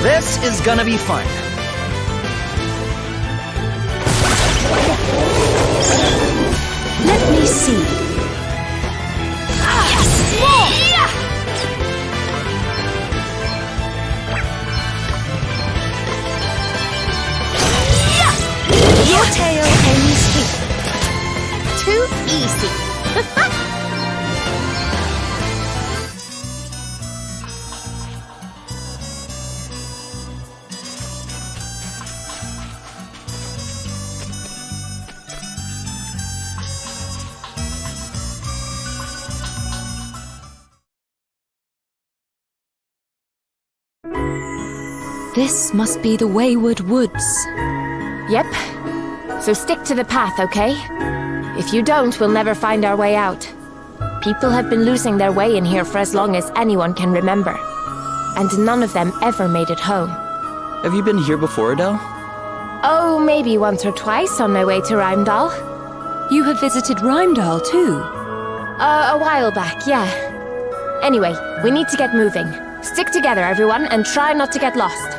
This is gonna be fun. Let me see. Your tail ends here. Too easy. This must be the Wayward Woods. Yep. So stick to the path, okay? If you don't, we'll never find our way out. People have been losing their way in here for as long as anyone can remember. And none of them ever made it home. Have you been here before, Adele? Oh, maybe once or twice on my way to Rheimdall. You have visited Rheimdall too. A while back, yeah. Anyway, we need to get moving. Stick together, everyone, and try not to get lost.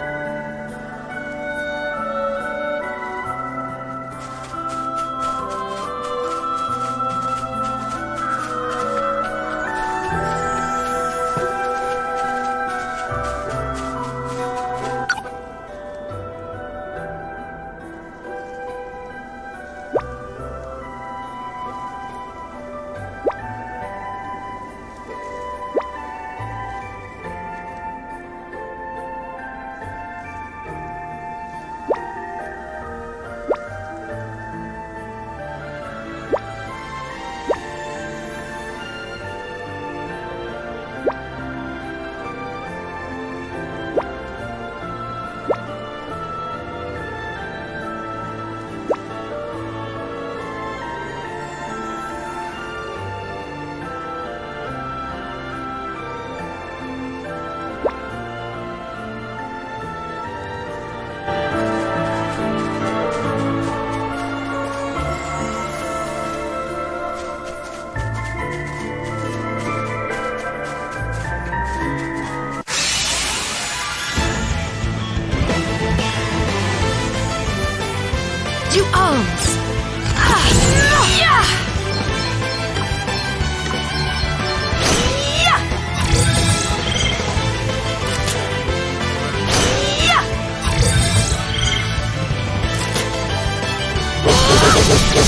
To arms!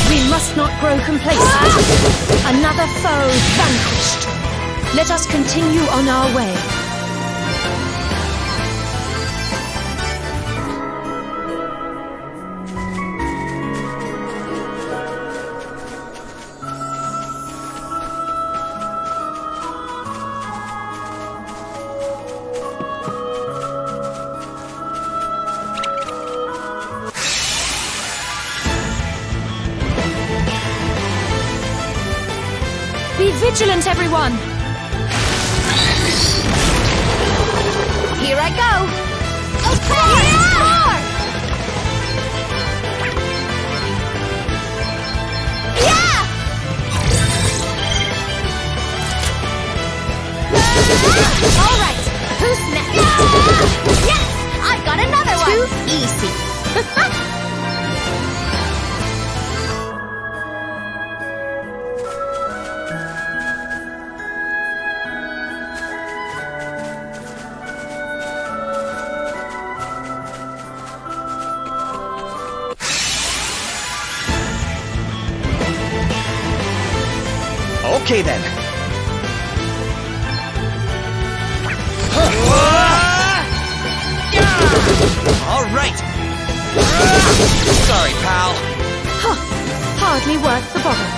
We must not grow complacent. Another foe vanquished. Let us continue on our way. Be vigilant, everyone! Here I go. Okay. More. Yeah. All right. Who's next? Yes, I got another one. Too easy. Okay then. All right. Sorry, pal. Huh. Hardly worth the bother.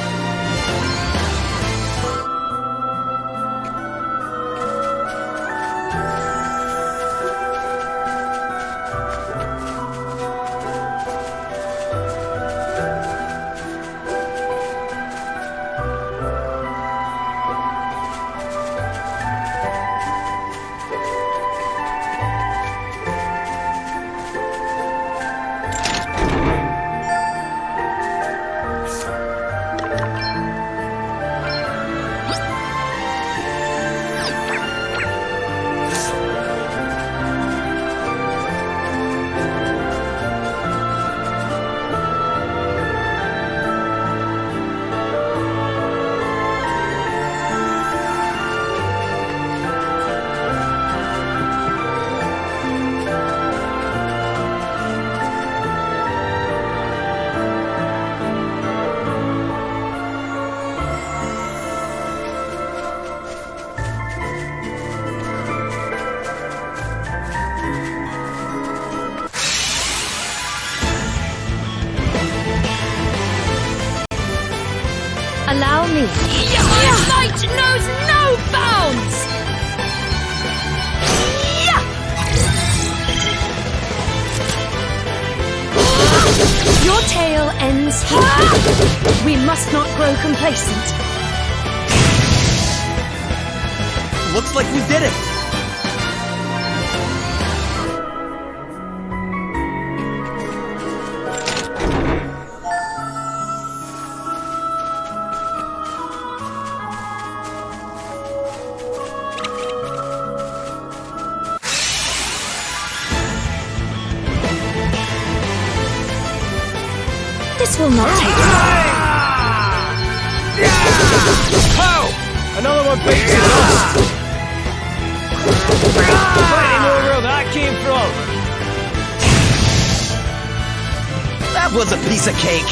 Allow me. My might knows no bounds! Your tale ends here. We must not grow complacent. Looks like we did it. This will not take long. Oh! Another one beats the dust! Plenty more where that came from! That was a piece of cake.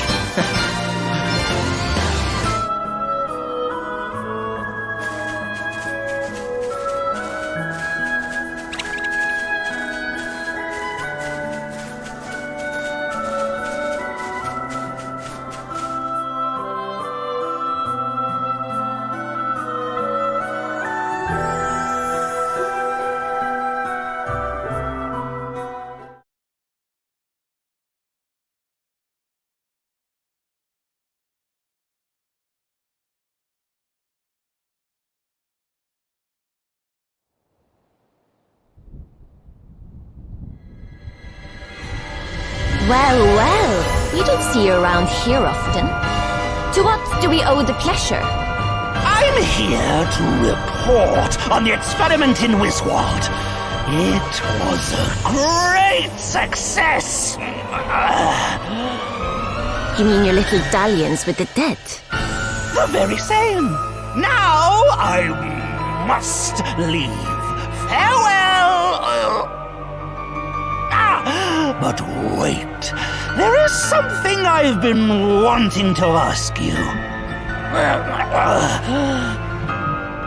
Well, well, we don't see you around here often. To what do we owe the pleasure? I'm here to report on the experiment in Wiswald. It was a great success. You mean your little dalliance with the dead? The very same. Now I must leave. Farewell. But wait, there is something I've been wanting to ask you.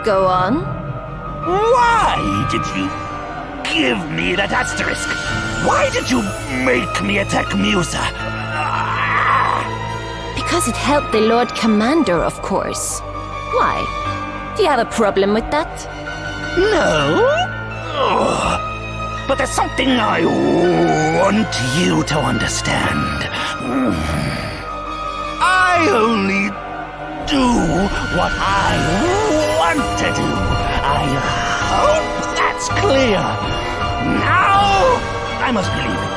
Go on. Why did you give me that asterisk? Why did you make me attack Musa? Because it helped the Lord Commander, of course. Why? Do you have a problem with that? No. But there's something I want you to understand. I only do what I want to do. I hope that's clear. Now I must be leaving.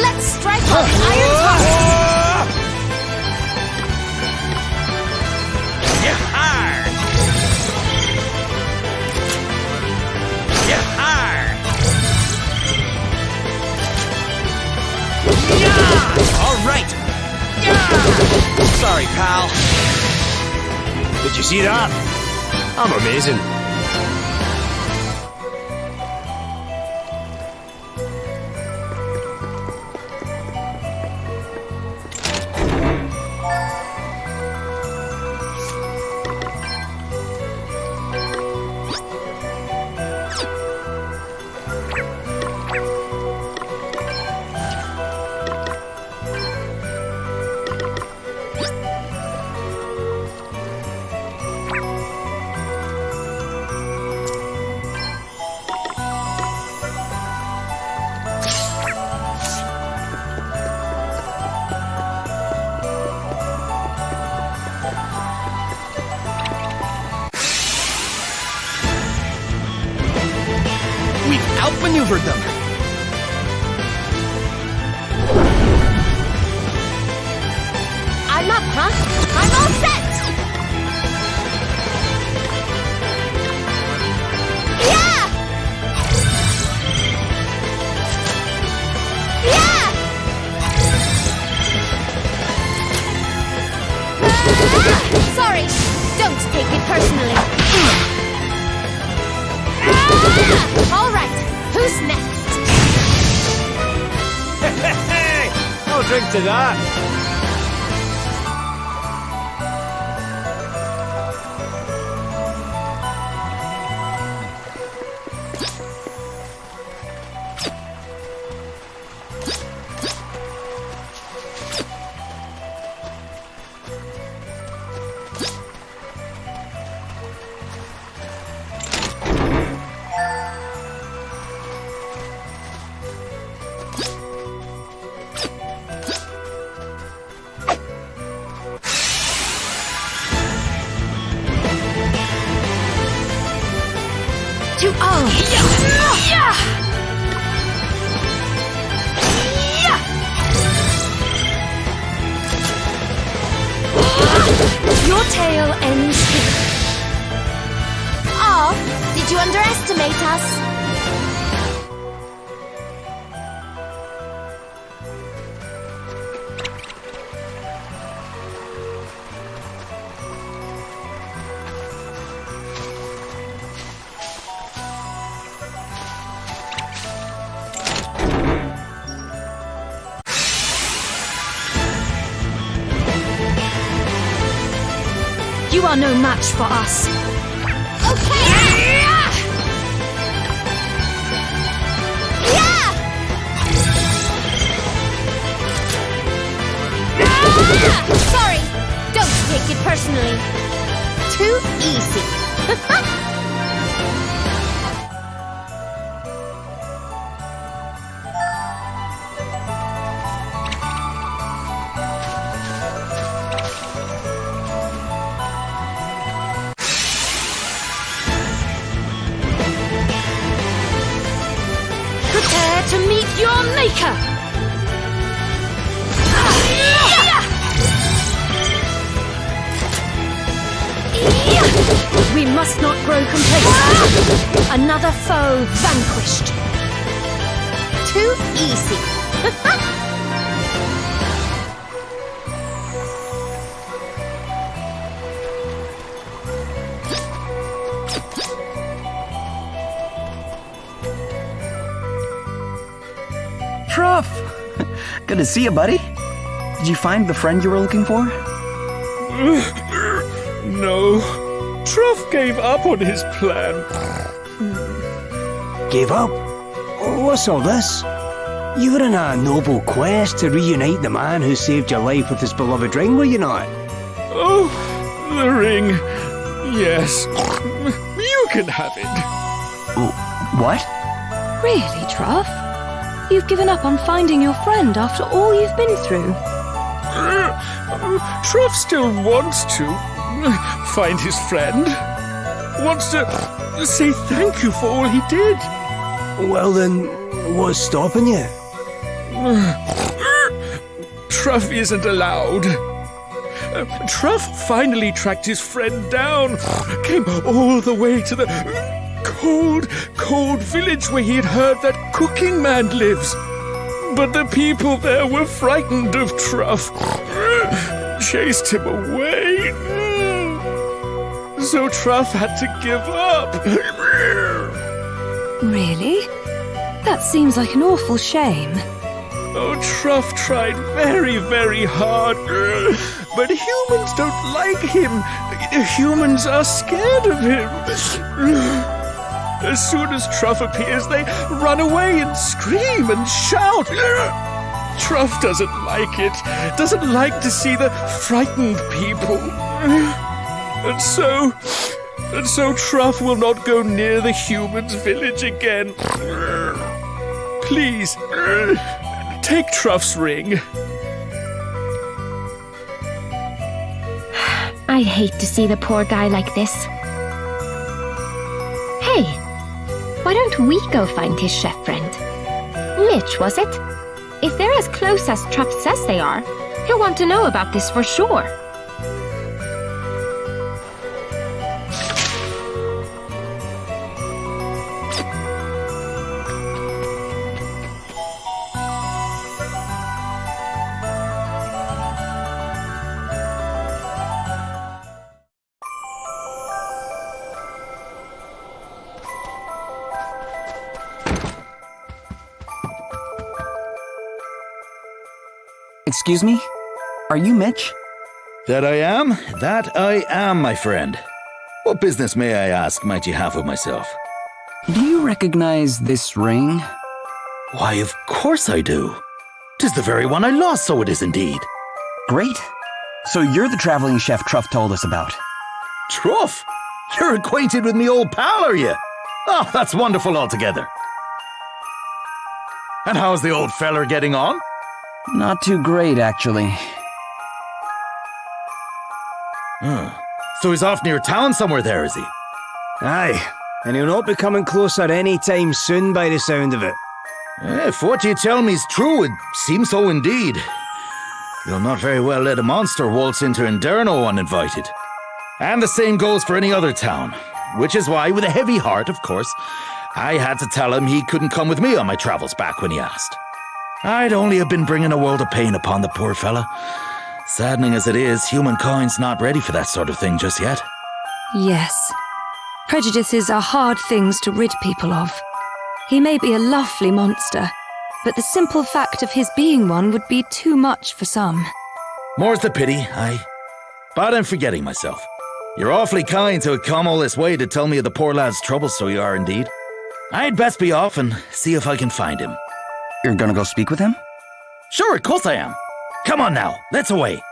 Let's strike while the iron's hot! All right. Sorry, pal. Did you see that? I'm amazing. outmaneuvered them. I'm up, huh? I'm all set! Yeah! Yeah! Sorry, don't take it personally. All right, who's next? Hey! I'll drink to that. To arms! Your tale ends here. Oh, did you underestimate us? You are no match for us. Okay! Yeah! Sorry, don't take it personally. Too easy. Prepare to meet your maker! We must not grow complacent. Another foe vanquished. Too easy. Truff! Good to see you, buddy. Did you find the friend you were looking for? No. Truff gave up on his plan. Gave up? What's all this? You were in a noble quest to reunite the man who saved your life with his beloved ring, were you not? Oh, the ring. Yes. You can have it. What? Really, Truff? You've given up on finding your friend after all you've been through? Truff still wants to find his friend. Wants to say thank you for all he did. Well then, what's stopping you? Truff isn't allowed. Truff finally tracked his friend down. Came all the way to the cold village where he had heard that Cooking Man lives. But the people there were frightened of Truff. Chased him away. So Truff had to give up. Really? That seems like an awful shame. Oh, Truff tried very, very hard. But humans don't like him. Humans are scared of him. As soon as Truff appears, they run away and scream and shout. Truff doesn't like it. Doesn't like to see the frightened people. And so Truff will not go near the humans' village again. Please, take Truff's ring. I hate to see the poor guy like this. Hey, Why don't we go find his chef friend? Mitch, was it? If they're as close as Truff says they are, he'll want to know about this for sure. Excuse me? Are you Mitch? That I am, my friend. What business, may I ask, might you have with myself? Do you recognize this ring? Why, of course I do. 'Tis the very one I lost, so it is indeed. Great. So you're the traveling chef Truff told us about. Truff? You're acquainted with me old pal, are you? Oh, that's wonderful altogether. And how's the old feller getting on? Not too great, actually. So he's off near town somewhere there, is he? Aye, and he'll not be coming closer any time soon by the sound of it. If what you tell me's true, it seems so indeed. You'll not very well let a monster waltz into Inderno uninvited. And the same goes for any other town. Which is why, with a heavy heart, of course, I had to tell him he couldn't come with me on my travels back when he asked. I'd only have been bringing a world of pain upon the poor fella. Saddening as it is, humankind's not ready for that sort of thing just yet. Yes. Prejudices are hard things to rid people of. He may be a lovely monster, but the simple fact of his being one would be too much for some. More's the pity, aye. But I'm forgetting myself. You're awfully kind to have come all this way to tell me of the poor lad's troubles, so you are indeed. I'd best be off and see if I can find him. You're gonna go speak with him? Sure, of course I am. Come on now, let's away.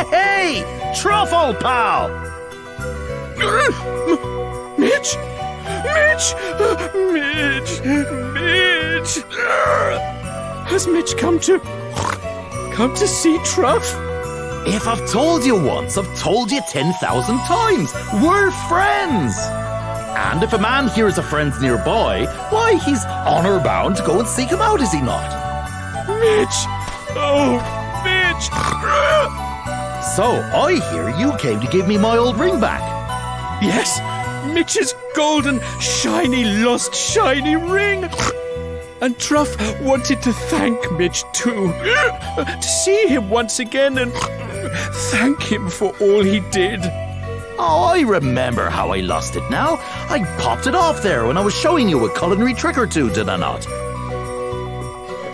Hey! Truffle pal! Mitch! Mitch! Mitch! Has Mitch come to see Truff? If I've told you once, I've told you 10,000 times. We're friends! And if a man hears a friend's nearby, why, he's honor bound to go and seek him out, is he not? Mitch! Oh, Mitch! So, I hear you came to give me my old ring back. Yes, Mitch's golden, lost shiny ring. And Truff wanted to thank Mitch too. To see him once again and thank him for all he did. Oh, I remember how I lost it now. I popped it off there when I was showing you a culinary trick or two, did I not?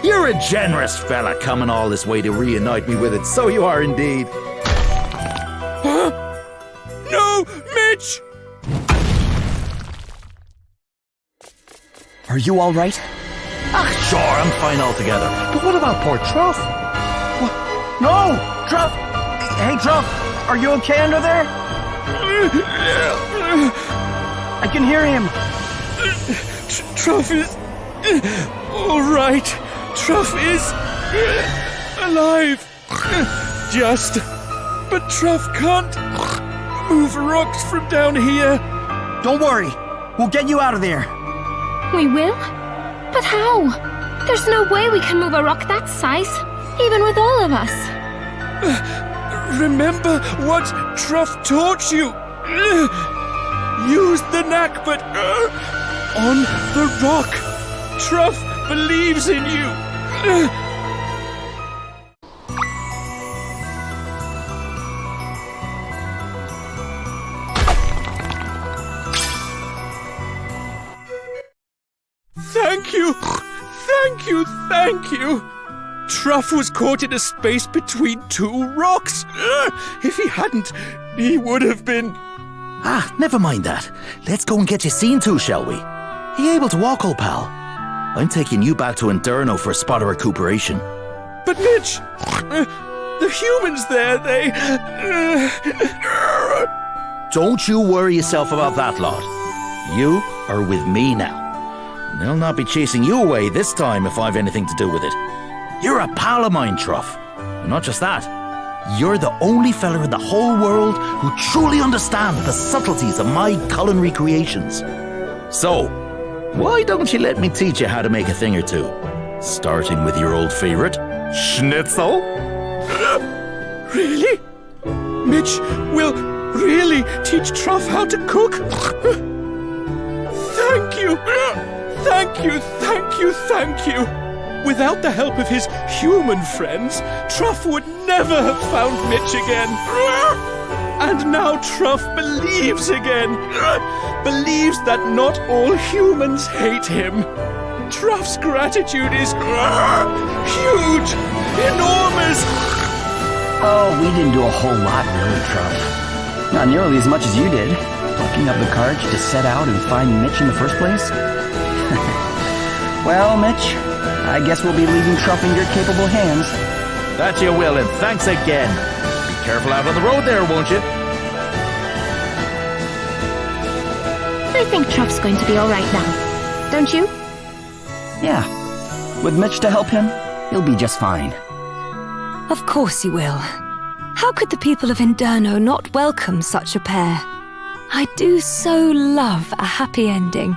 You're a generous fella coming all this way to reunite me with it, so you are indeed. Huh? No, Mitch! Are you all right? Ah, sure, I'm fine altogether. But what about poor Truff? No! Truff! Hey, Truff! Are you okay under there? I can hear him. Truff is all right. Truff is alive. Just. But Truff can't move rocks from down here. Don't worry. We'll get you out of there. We will? But how? There's no way we can move a rock that size, even with all of us. Remember what Truff taught you. Use the knack, but on the rock. Truff believes in you. Thank you! Thank you! Thank you! Truff was caught in a space between two rocks. If he hadn't, he would have been... Ah, never mind that. Let's go and get you seen to, shall we? Are you able to walk, old pal? I'm taking you back to Inderno for a spot of recuperation. But Mitch, the humans there, they... Don't you worry yourself about that, lad. You are with me now. They'll not be chasing you away this time if I've anything to do with it. You're a pal of mine, Truff. And not just that, you're the only fella in the whole world who truly understands the subtleties of my culinary creations. So, why don't you let me teach you how to make a thing or two? Starting with your old favorite, schnitzel. Really? Mitch will really teach Truff how to cook? Thank you! Thank you, thank you, thank you! Without the help of his human friends, Truff would never have found Mitch again. And now Truff believes again. Believes that not all humans hate him. Truff's gratitude is huge, enormous. Oh, we didn't do a whole lot, really, Truff. Not nearly as much as you did. Plucking up the courage to set out and find Mitch in the first place. Well, Mitch, I guess we'll be leaving Truff in your capable hands. That you will, and thanks again. Be careful out on the road there, won't you? I think Truff's going to be all right now. Don't you? Yeah. With Mitch to help him, he'll be just fine. Of course he will. How could the people of Inderno not welcome such a pair? I do so love a happy ending.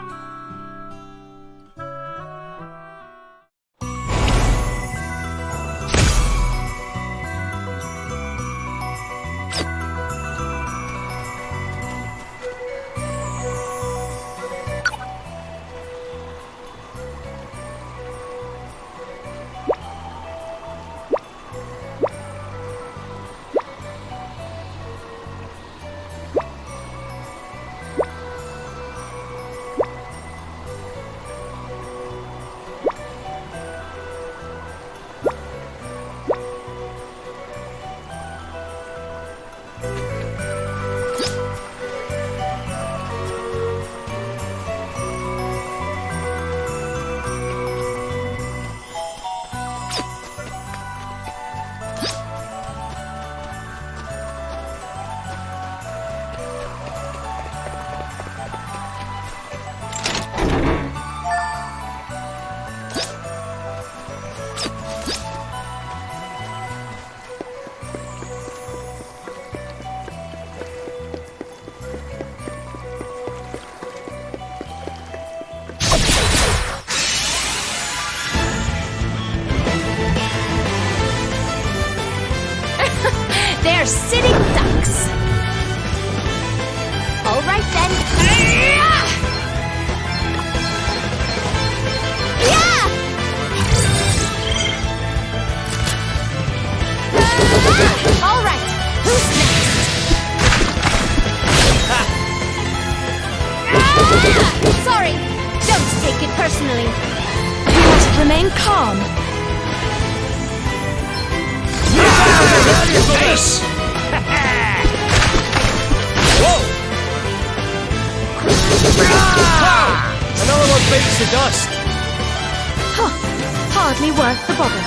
They're sitting ducks. All right then. Yeah! All right. Who's next? Sorry. Don't take it personally. You must remain calm. Face! Whoa! Another one beats the dust. Huh. Hardly worth the bother.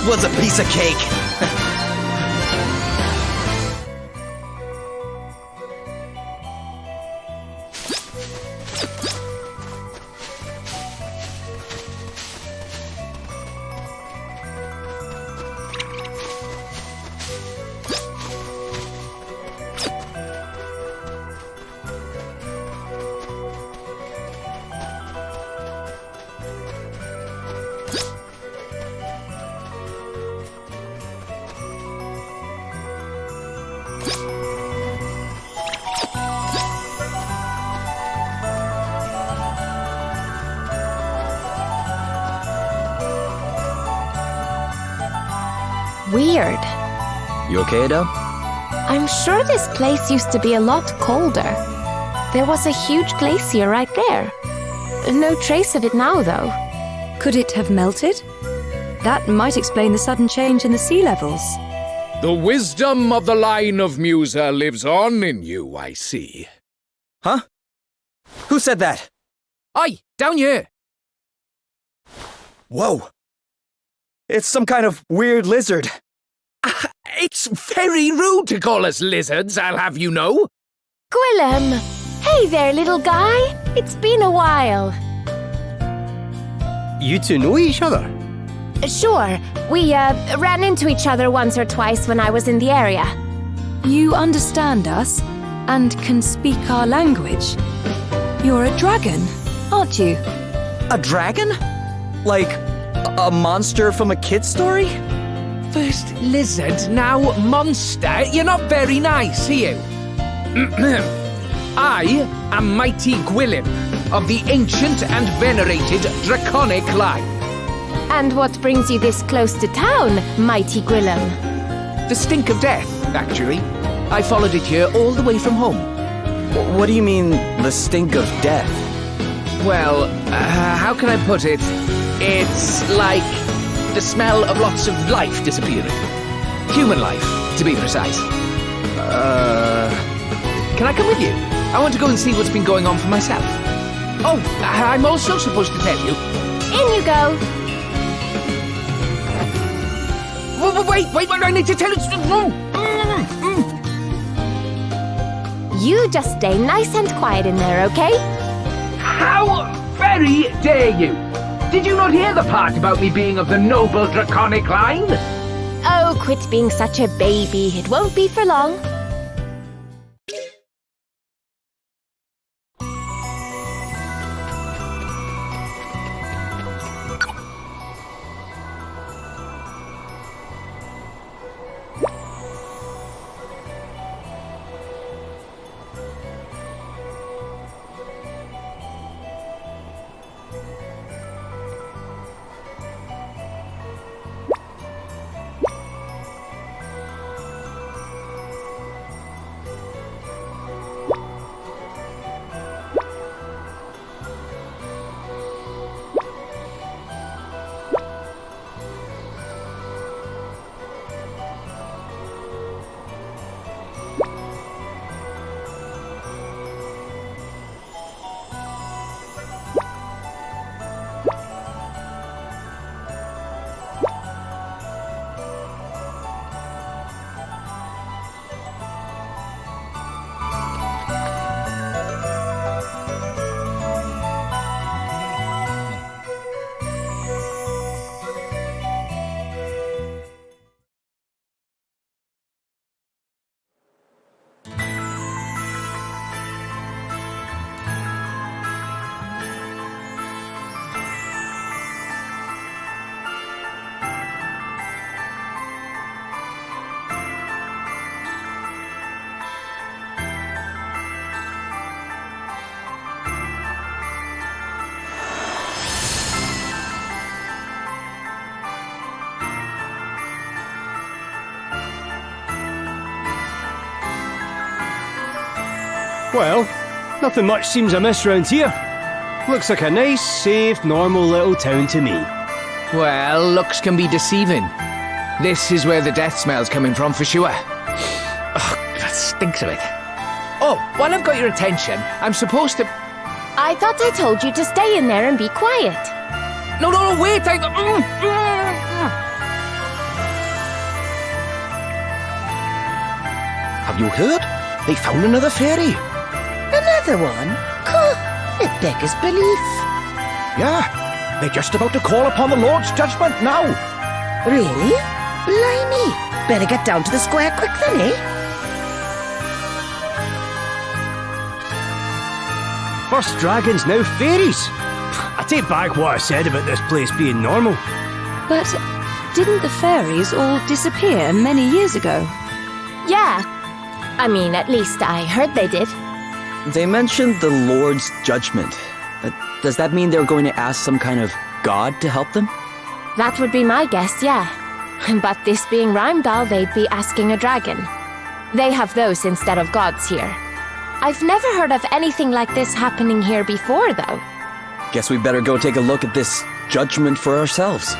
That was a piece of cake! Weird. You okay, Adele? I'm sure this place used to be a lot colder. There was a huge glacier right there. No trace of it now, though. Could it have melted? That might explain the sudden change in the sea levels. The wisdom of the line of Musa lives on in you, I see. Huh? Who said that? Aye, down here. Whoa! It's some kind of weird lizard. It's very rude to call us lizards, I'll have you know. Gwillem! Hey there, little guy. It's been a while. You two know each other? Sure. We, ran into each other once or twice when I was in the area. You understand us and can speak our language. You're a dragon, aren't you? A dragon? Like a monster from a kid's story? First lizard, now monster. You're not very nice, are you? I am Mighty Gwillem, of the ancient and venerated Draconic line. And what brings you this close to town, Mighty Gwillem? The stink of death, actually. I followed it here all the way from home. What do you mean, the stink of death? Well, how can I put it? It's like the smell of lots of life disappearing. Human life, to be precise. Can I come with you? I want to go and see what's been going on for myself. Oh, I'm also supposed to tell you. In you go. Wait, I need to tell you. You just stay nice and quiet in there, okay? How very dare you! Did you not hear the part about me being of the noble Draconic line? Oh, quit being such a baby. It won't be for long. Well, nothing much seems amiss round here. Looks like a nice, safe, normal little town to me. Well, looks can be deceiving. This is where the death smell's coming from for sure. Ugh, that stinks of it. Oh, while I've got your attention, I'm supposed to... I thought I told you to stay in there and be quiet. No, wait, Have you heard? They found another fairy. Another one? It beggars belief. Yeah, they're just about to call upon the Lord's judgment now. Really? Blimey. Better get down to the square quick then, eh? First dragons, now fairies. I take back what I said about this place being normal. But didn't the fairies all disappear many years ago? Yeah. I mean, at least I heard they did. They mentioned the Lord's judgment. Does that mean they're going to ask some kind of god to help them? That would be my guess, yeah. But this being Rheimdall, they'd be asking a dragon. They have those instead of gods here. I've never heard of anything like this happening here before, though. Guess we better go take a look at this judgment for ourselves.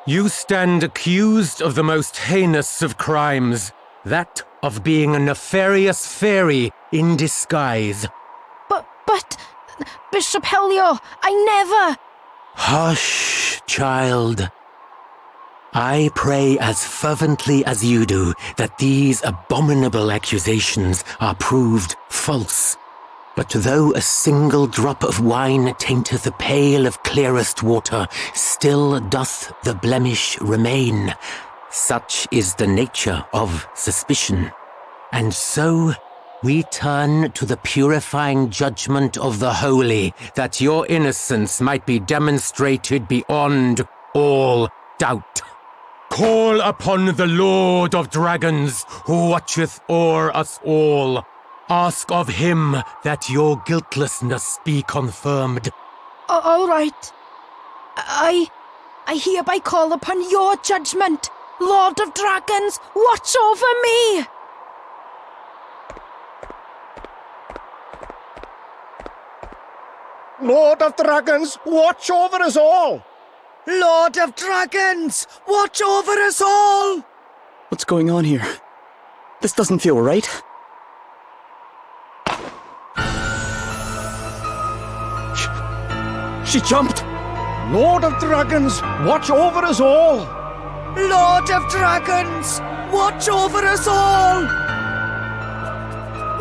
You stand accused of the most heinous of crimes, that of being a nefarious fairy in disguise. But, Bishop Helio, I never... Hush, child. I pray as fervently as you do that these abominable accusations are proved false. But though a single drop of wine tainteth a pail of clearest water, still doth the blemish remain. Such is the nature of suspicion. And so we turn to the purifying judgment of the holy, that your innocence might be demonstrated beyond all doubt. Call upon the Lord of Dragons, who watcheth o'er us all. Ask of him that your guiltlessness be confirmed. All right. I hereby call upon your judgment. Lord of Dragons, watch over me! Lord of Dragons, watch over us all! Lord of Dragons, watch over us all! What's going on here? This doesn't feel right. She jumped! Lord of Dragons, watch over us all! Lord of Dragons, watch over us all!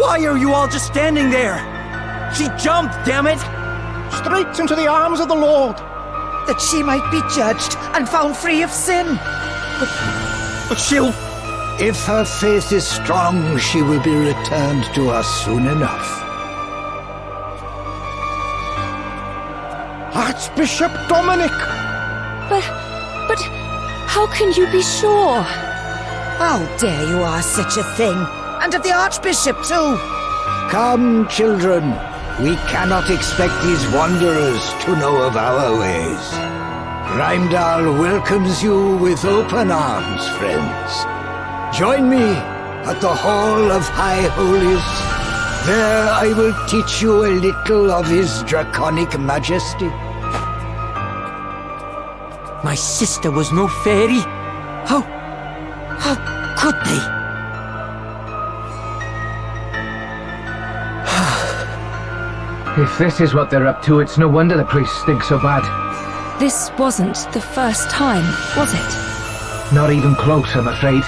Why are you all just standing there? She jumped, damn it! Straight into the arms of the Lord! That she might be judged and found free of sin. But she'll... If her faith is strong, she will be returned to us soon enough. Archbishop Dominic! But how can you be sure? How dare you ask such a thing? And of the Archbishop, too! Come, children. We cannot expect these wanderers to know of our ways. Rheimdall welcomes you with open arms, friends. Join me at the Hall of High Holies. There I will teach you a little of his draconic majesty. My sister was no fairy. How could they? If this is what they're up to, it's no wonder the priests stink so bad. This wasn't the first time, was it? Not even close, I'm afraid.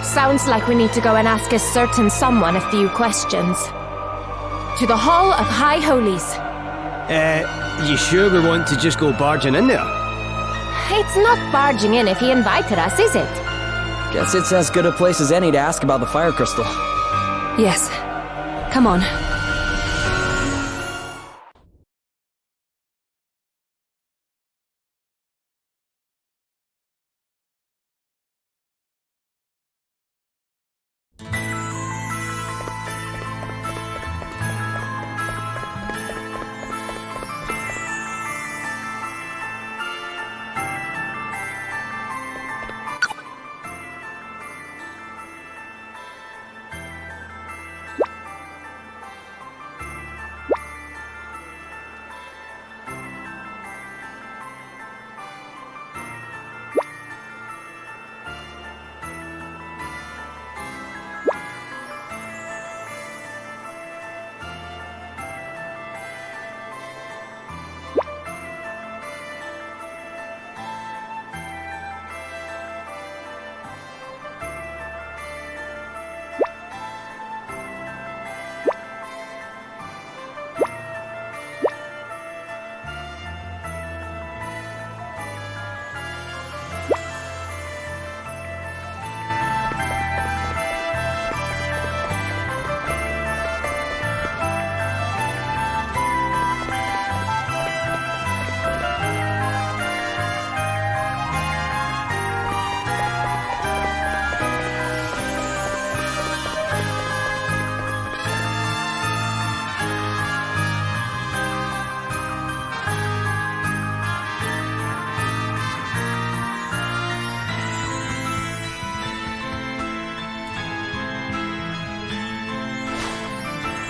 Sounds like we need to go and ask a certain someone a few questions. To the Hall of High Holies. You sure we want to just go barging in there? It's not barging in if he invited us, is it? Guess it's as good a place as any to ask about the fire crystal. Yes. Come on.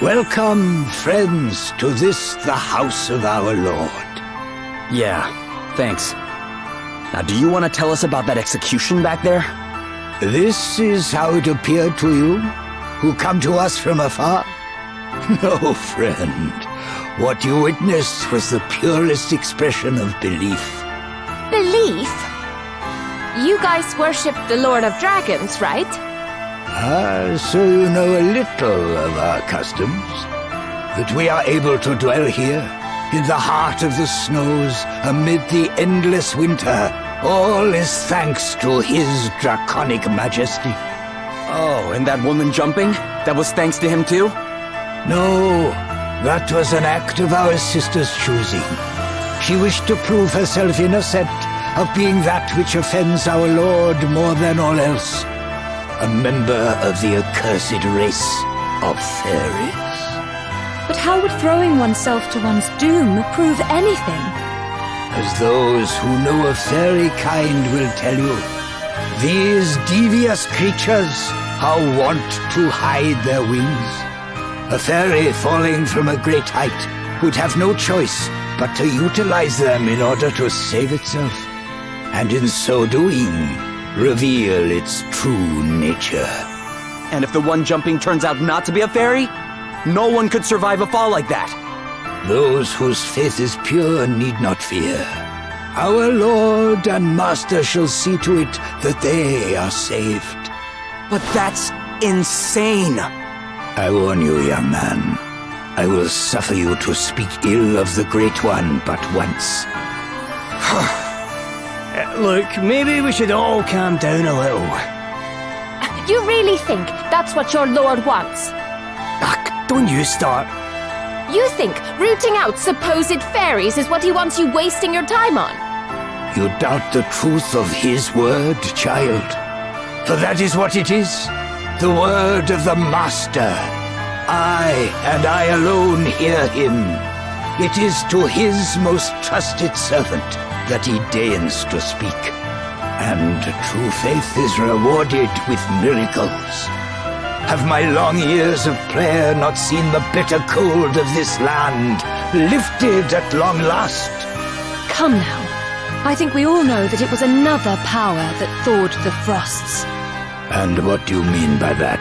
Welcome, friends, to this, the house of our Lord. Yeah, thanks. Now, do you want to tell us about that execution back there? This is how it appeared to you, who come to us from afar? No, friend. What you witnessed was the purest expression of belief. Belief? You guys worship the Lord of Dragons, right? Ah, so you know a little of our customs. That we are able to dwell here, in the heart of the snows, amid the endless winter. All is thanks to his draconic majesty. Oh, and that woman jumping? That was thanks to him too? No, that was an act of our sister's choosing. She wished to prove herself innocent of being that which offends our Lord more than all else. A member of the accursed race of fairies. But how would throwing oneself to one's doom prove anything? As those who know of fairy kind will tell you, these devious creatures are wont to hide their wings. A fairy falling from a great height would have no choice but to utilize them in order to save itself, and in so doing, reveal its true nature. And if the one jumping turns out not to be a fairy, no one could survive a fall like that. Those whose faith is pure need not fear. Our Lord and Master shall see to it that they are saved. But that's insane! I warn you, young man. I will suffer you to speak ill of the Great One but once. Look, maybe we should all calm down a little. You really think that's what your Lord wants? Ach, don't you start. You think rooting out supposed fairies is what he wants you wasting your time on? You doubt the truth of his word, child? For that is what it is. The word of the Master. I, and I alone, hear him. It is to his most trusted servant that he deigns to speak. And true faith is rewarded with miracles. Have my long years of prayer not seen the bitter cold of this land lifted at long last? Come now. I think we all know that it was another power that thawed the frosts. And what do you mean by that?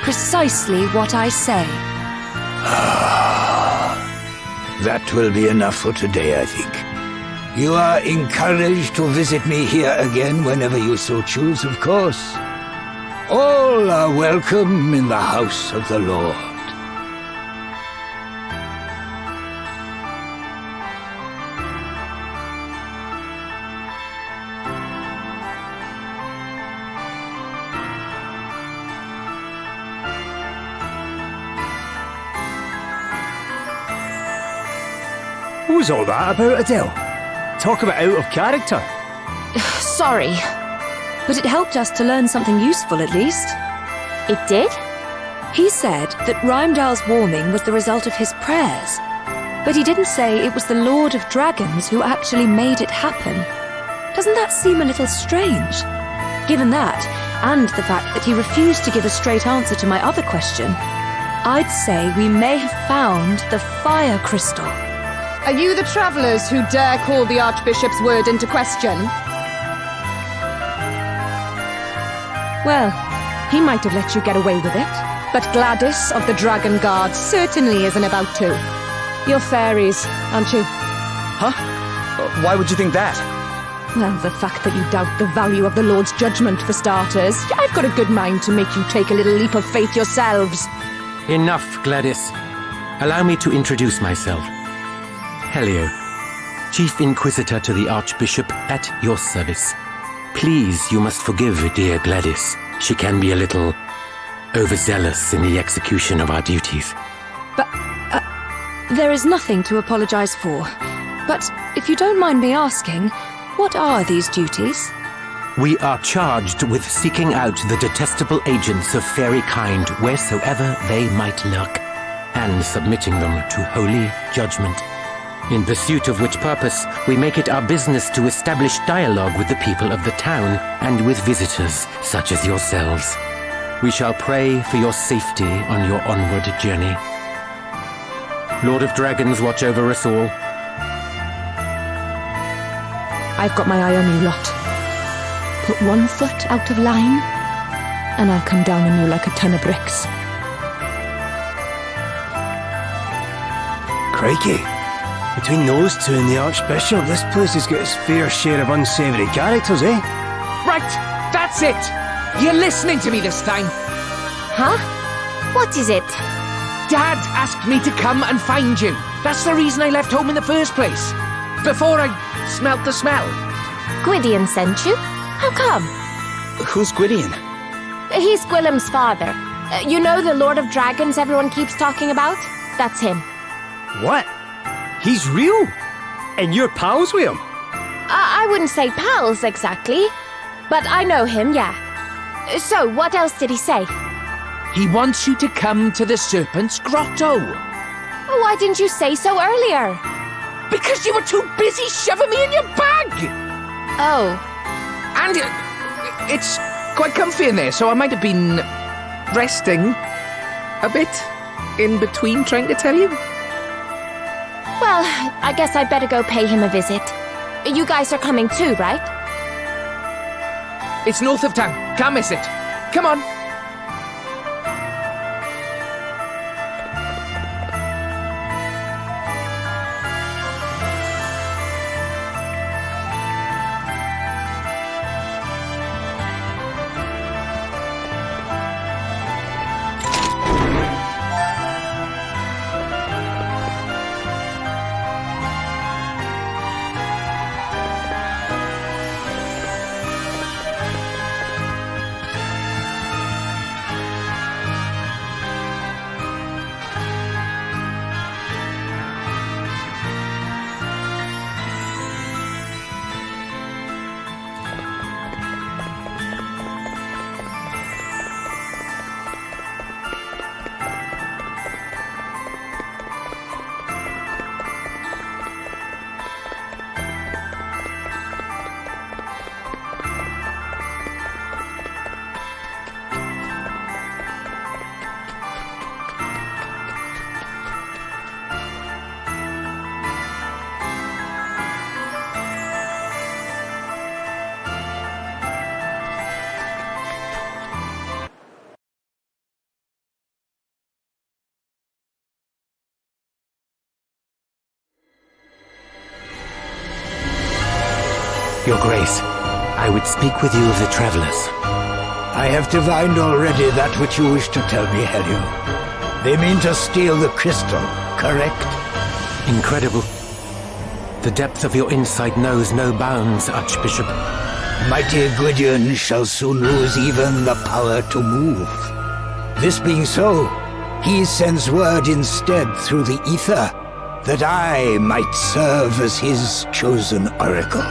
Precisely what I say. That will be enough for today, I think. You are encouraged to visit me here again whenever you so choose, of course. All are welcome in the house of the Lord. What was all that about, Adele? Talk about out of character. Sorry. But it helped us to learn something useful, at least. It did? He said that Rymdal's warming was the result of his prayers. But he didn't say it was the Lord of Dragons who actually made it happen. Doesn't that seem a little strange? Given that, and the fact that he refused to give a straight answer to my other question, I'd say we may have found the fire crystal. Are you the travellers who dare call the Archbishop's word into question? Well, he might have let you get away with it, but Gladys of the Dragon Guard certainly isn't about to. You're fairies, aren't you? Huh? Why would you think that? Well, the fact that you doubt the value of the Lord's judgment, for starters. I've got a good mind to make you take a little leap of faith yourselves. Enough, Gladys. Allow me to introduce myself. Helio, Chief Inquisitor to the Archbishop, at your service. Please, you must forgive dear Gladys. She can be a little overzealous in the execution of our duties. But, there is nothing to apologize for. But, if you don't mind me asking, what are these duties? We are charged with seeking out the detestable agents of fairy kind wheresoever they might lurk, and submitting them to holy judgment. In pursuit of which purpose, we make it our business to establish dialogue with the people of the town and with visitors such as yourselves. We shall pray for your safety on your onward journey. Lord of Dragons, watch over us all. I've got my eye on you lot. Put one foot out of line, and I'll come down on you like a ton of bricks. Crikey. Between those two and the Archbishop, this place has got its fair share of unsavoury characters, eh? Right, that's it! You're listening to me this time. Huh? What is it? Dad asked me to come and find you. That's the reason I left home in the first place. Before I smelt the smell. Gwydion sent you? How come? Who's Gwydion? He's Gwilym's father. You know the Lord of Dragons everyone keeps talking about? That's him. What? He's real? And you're pals with him? I wouldn't say pals exactly, but I know him, yeah. So, what else did he say? He wants you to come to the Serpent's Grotto. Why didn't you say so earlier? Because you were too busy shoving me in your bag! Oh. And it's quite comfy in there, so I might have been resting a bit in between trying to tell you. Well, I guess I'd better go pay him a visit. You guys are coming too, right? It's north of town. Can't miss it. Come on. Your Grace, I would speak with you of the Travelers. I have divined already that which you wish to tell me, Helio. They mean to steal the crystal, correct? Incredible. The depth of your insight knows no bounds, Archbishop. Mighty Gwydion shall soon lose even the power to move. This being so, he sends word instead through the ether that I might serve as his chosen oracle.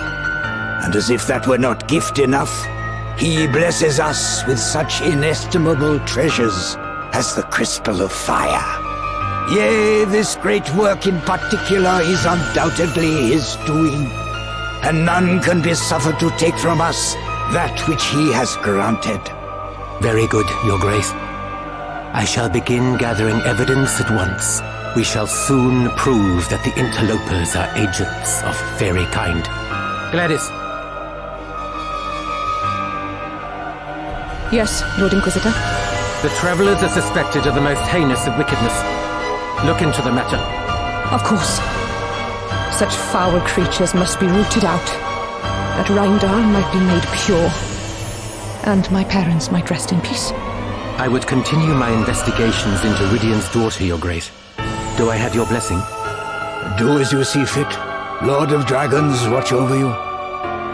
And as if that were not gift enough, he blesses us with such inestimable treasures as the Crystal of Fire. Yea, this great work in particular is undoubtedly his doing, and none can be suffered to take from us that which he has granted. Very good, Your Grace. I shall begin gathering evidence at once. We shall soon prove that the interlopers are agents of fairy kind. Gladys. Yes, Lord Inquisitor? The Travelers are suspected of the most heinous of wickedness. Look into the matter. Of course. Such foul creatures must be rooted out, that Rheimdall might be made pure, and my parents might rest in peace. I would continue my investigations into Rydion's daughter, Your Grace. Do I have your blessing? Do as you see fit. Lord of Dragons, watch over you.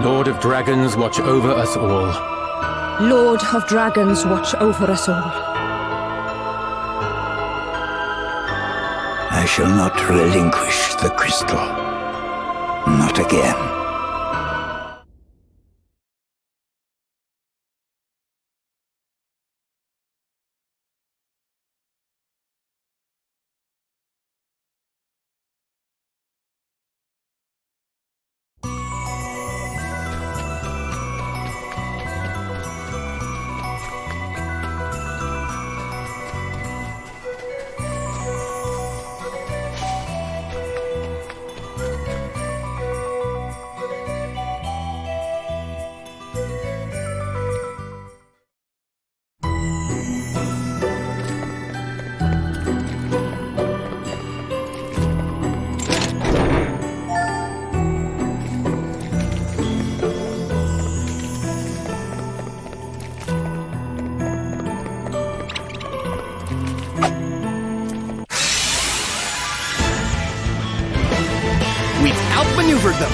Lord of Dragons, watch over us all. Lord of Dragons, watch over us all. I shall not relinquish the crystal. Not again. outmaneuvered them.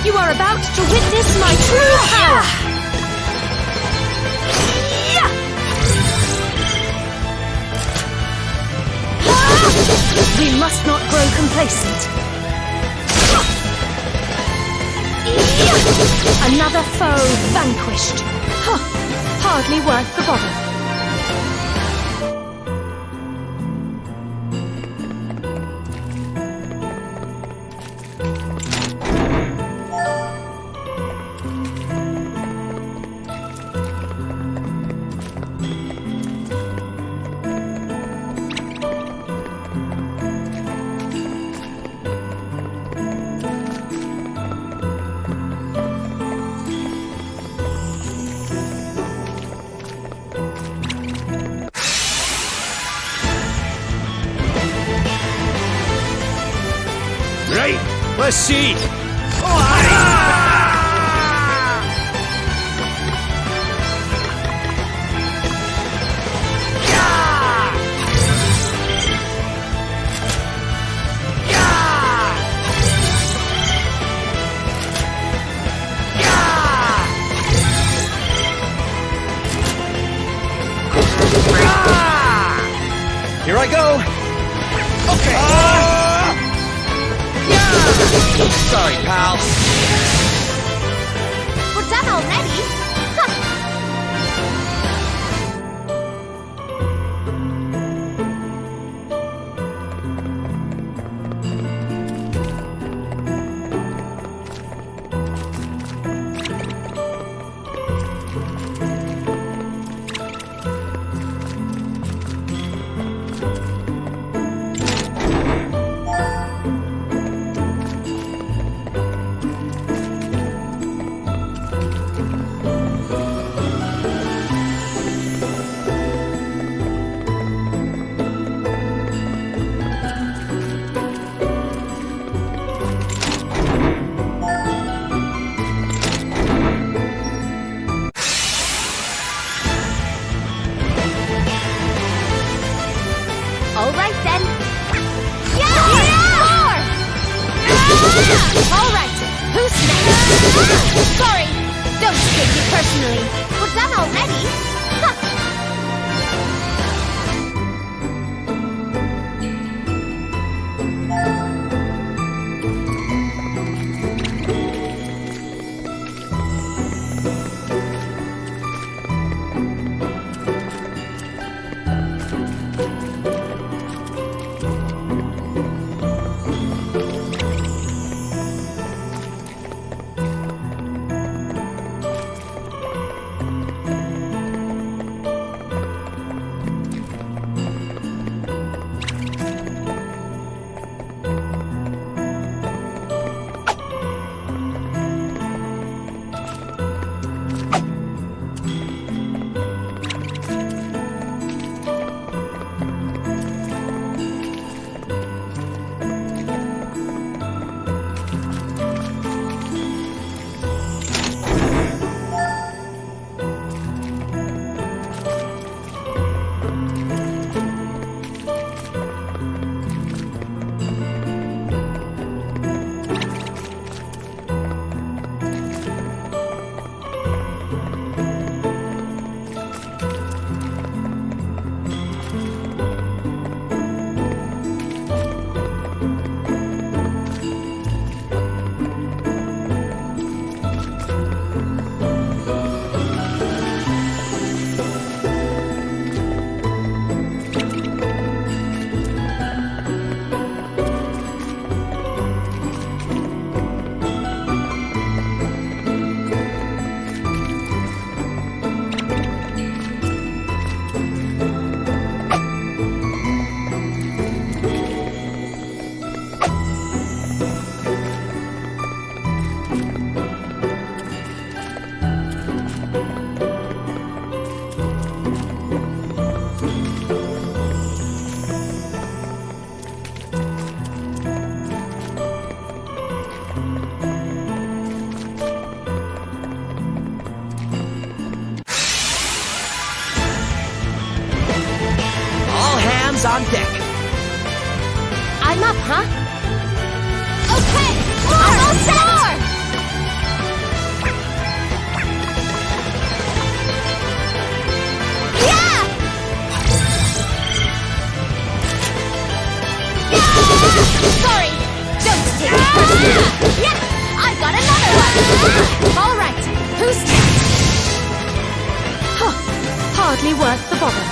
You are about to witness my true power! We must not grow complacent. Another foe vanquished. Huh. Hardly worth the bother. Right, let's see. Here I go. Okay. Sorry, pal. We're done already? Huh. All right then. Yeah! More! All right. Who's next? Sorry. Don't take it personally. We're done already? Huh. hands on deck. I'm up, huh? Okay! I'm all set! Yeah! Sorry! Don't take it personally! Yeah! I got another one! All right, who's next? Huh. Hardly worth the bother.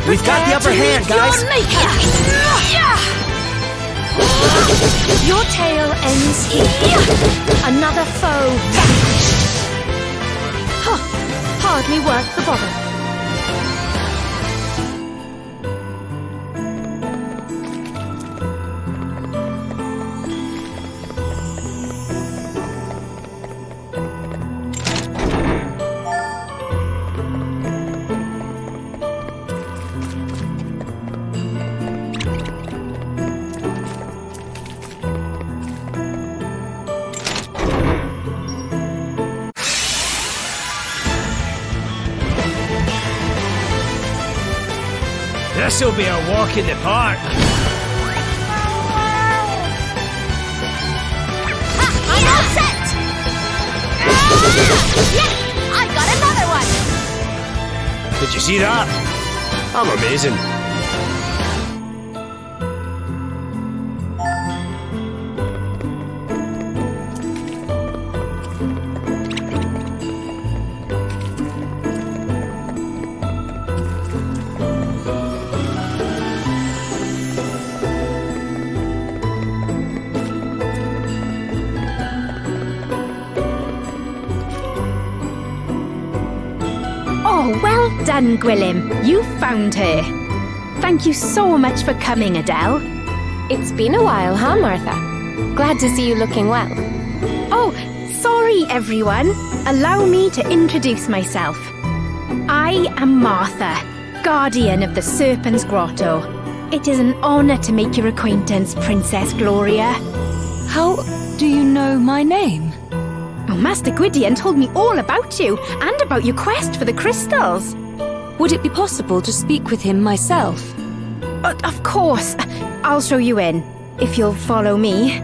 We've got the upper hand, guys. Your tale ends here. Another foe vanquished. Huh. Hardly worth the bother. This'll be a walk in the park. I'm all set! Yeah! I got another one! Did you see that? I'm amazing. Oh, well done, Gwilym. You found her. Thank you so much for coming, Adele. It's been a while, huh, Martha? Glad to see you looking well. Oh, sorry, everyone. Allow me to introduce myself. I am Martha, guardian of the Serpent's Grotto. It is an honor to make your acquaintance, Princess Gloria. How do you know my name? Oh, Master Gwydion told me all about you and about your quest for the crystals. Would it be possible to speak with him myself? Of course. I'll show you in, if you'll follow me.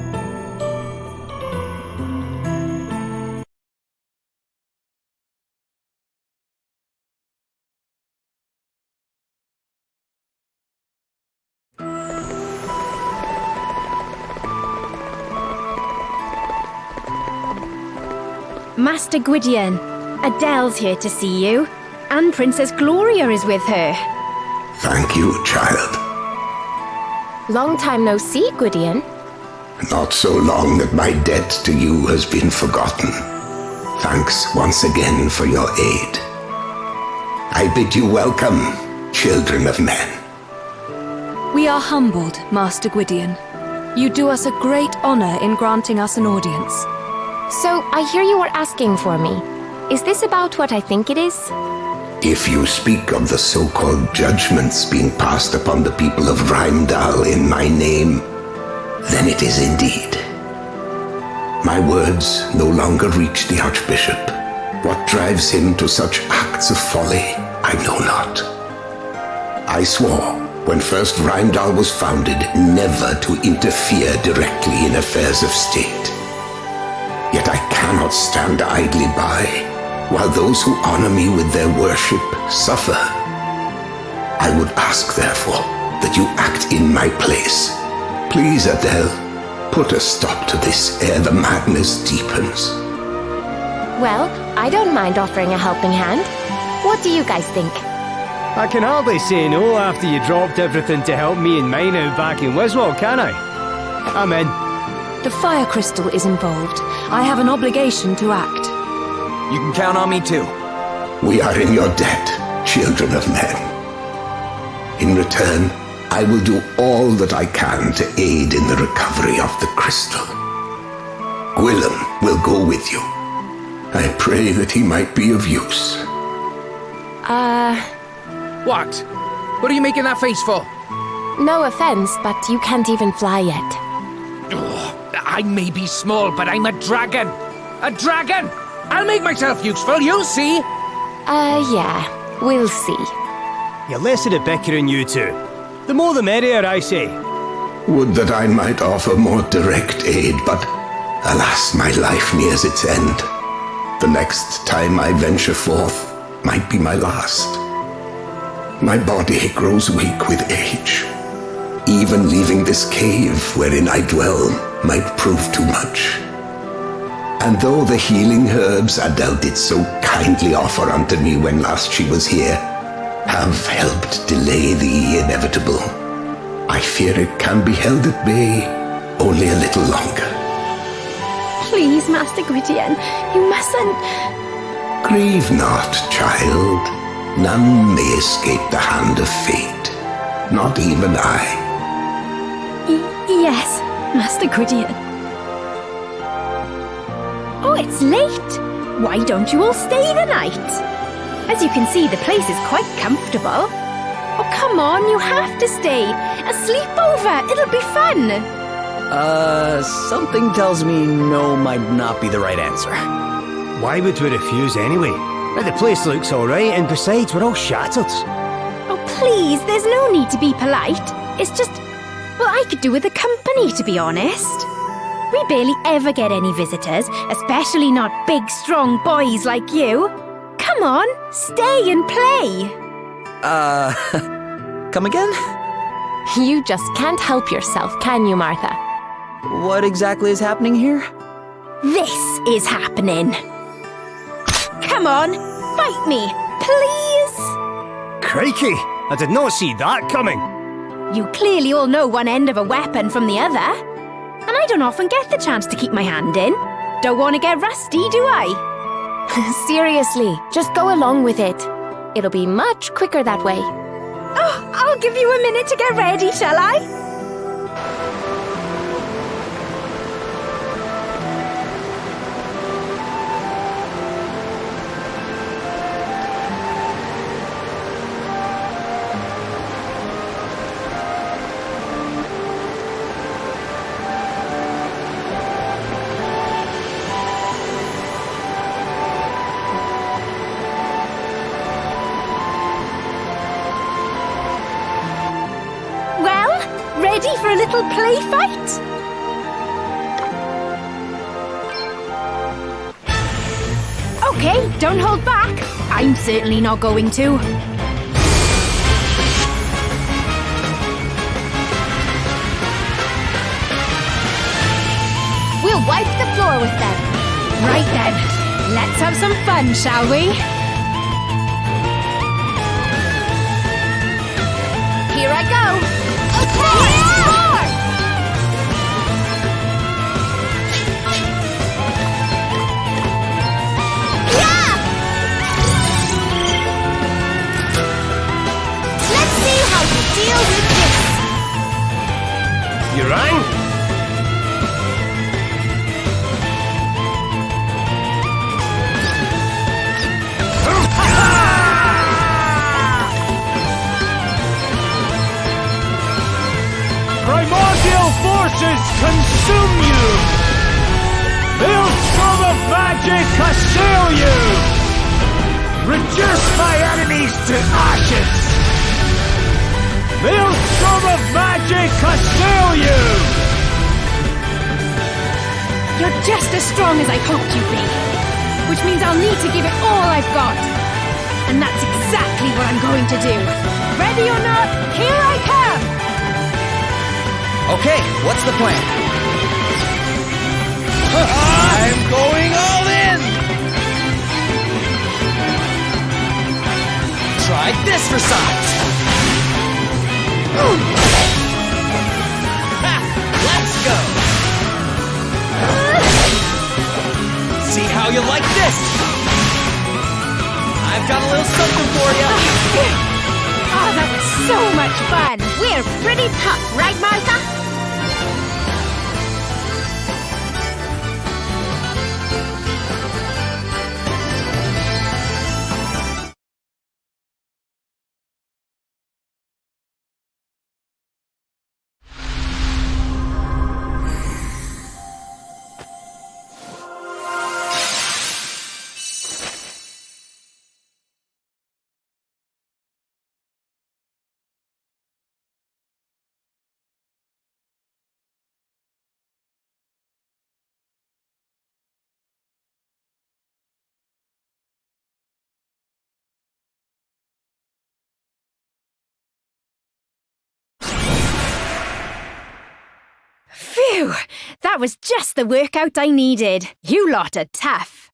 Master Gwydion, Adele's here to see you, and Princess Gloria is with her. Thank you, child. Long time no see, Gwydion. Not so long that my debt to you has been forgotten. Thanks once again for your aid. I bid you welcome, children of men. We are humbled, Master Gwydion. You do us a great honor in granting us an audience. So, I hear you were asking for me. Is this about what I think it is? If you speak of the so-called judgments being passed upon the people of Rheimdall in my name, then it is indeed. My words no longer reach the Archbishop. What drives him to such acts of folly, I know not. I swore, when first Rheimdall was founded, never to interfere directly in affairs of state. Yet I cannot stand idly by, while those who honor me with their worship suffer. I would ask, therefore, that you act in my place. Please, Adele, put a stop to this ere the madness deepens. Well, I don't mind offering a helping hand. What do you guys think? I can hardly say no after you dropped everything to help me and mine out back in Wiswall, can I? I'm in. The fire crystal is involved. I have an obligation to act. You can count on me too. We are in your debt, children of men. In return, I will do all that I can to aid in the recovery of the crystal. Gwillem will go with you. I pray that he might be of use. What? What are you making that face for? No offense, but you can't even fly yet. I may be small, but I'm a dragon. A dragon! I'll make myself useful, you'll see. Yeah, we'll see. You're less of the bickering, you two. The more the merrier, I say. Would that I might offer more direct aid, but alas, my life nears its end. The next time I venture forth might be my last. My body grows weak with age. Even leaving this cave wherein I dwell might prove too much. And though the healing herbs Adele did so kindly offer unto me when last she was here have helped delay the inevitable, I fear it can be held at bay only a little longer. Please, Master Gwydion, you mustn't. Grieve not, child. None may escape the hand of fate. Not even I. Yes, Master Gwydion. Oh, it's late. Why don't you all stay the night? As you can see, the place is quite comfortable. Oh, come on, you have to stay. A sleepover, it'll be fun. Something tells me no might not be the right answer. Why would we refuse anyway? The place looks alright, and besides, we're all shattered. Oh, please, there's no need to be polite. It's just, well, I could do with the company, to be honest. We barely ever get any visitors, especially not big, strong boys like you. Come on, stay and play. Come again? You just can't help yourself, can you, Martha? What exactly is happening here? This is happening. Come on, fight me, please. Crikey, I did not see that coming. You clearly all know one end of a weapon from the other. And I don't often get the chance to keep my hand in. Don't want to get rusty, do I? Seriously, just go along with it. It'll be much quicker that way. Oh, I'll give you a minute to get ready, shall I? Ready for a little play fight? Okay, don't hold back. I'm certainly not going to. We'll wipe the floor with them. Right then, let's have some fun, shall we? Here I go. Okay, more! Yeah! Let's see how you deal with this. You rang? Primordial forces consume you! Maelstrom of magic assail you! Reduce my enemies to ashes! Maelstrom of magic assail you! You're just as strong as I hoped you'd be. Which means I'll need to give it all I've got. And that's exactly what I'm going to do. Ready or not, here I come! Okay, what's the plan? I'm going all in! Try this for size! Ha! Let's go! See how you like this! I've got a little something for you! Oh, that was so much fun! We're pretty tough, right, Martha? Phew! That was just the workout I needed. You lot are tough.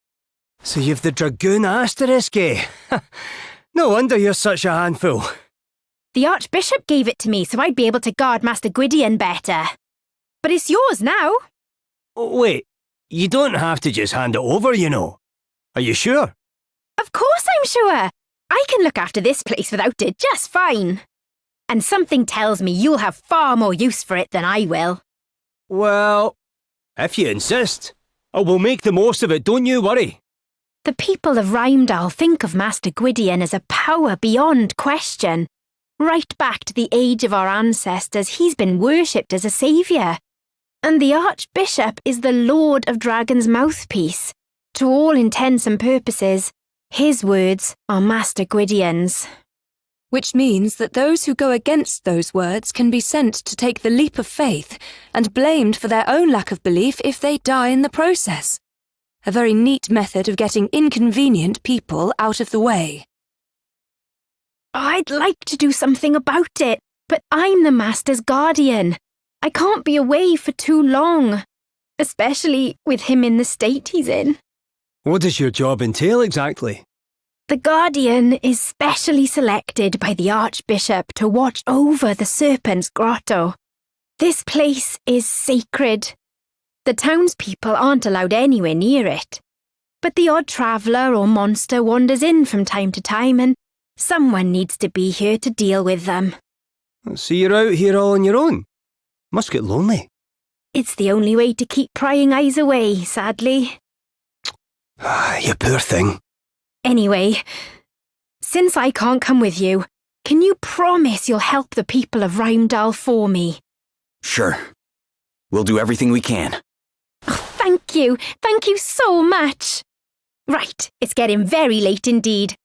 So you've the Dragoon asterisk, eh? No wonder you're such a handful. The Archbishop gave it to me so I'd be able to guard Master Gwydion better. But it's yours now. Wait, you don't have to just hand it over, you know. Are you sure? Of course I'm sure. I can look after this place without it just fine. And something tells me you'll have far more use for it than I will. Well, if you insist. I will make the most of it, don't you worry. The people of Rymdal think of Master Gwydion as a power beyond question. Right back to the age of our ancestors, he's been worshipped as a saviour. And the Archbishop is the Lord of Dragon's mouthpiece. To all intents and purposes, his words are Master Gwydion's. Which means that those who go against those words can be sent to take the leap of faith and blamed for their own lack of belief if they die in the process. A very neat method of getting inconvenient people out of the way. I'd like to do something about it, but I'm the Master's guardian. I can't be away for too long, especially with him in the state he's in. What does your job entail exactly? The Guardian is specially selected by the Archbishop to watch over the Serpent's Grotto. This place is sacred. The townspeople aren't allowed anywhere near it. But the odd traveller or monster wanders in from time to time and someone needs to be here to deal with them. So you're out here all on your own? Must get lonely. It's the only way to keep prying eyes away, sadly. You poor thing. Anyway, since I can't come with you, can you promise you'll help the people of Rymdal for me? Sure. We'll do everything we can. Oh, thank you. Thank you so much. Right, it's getting very late indeed.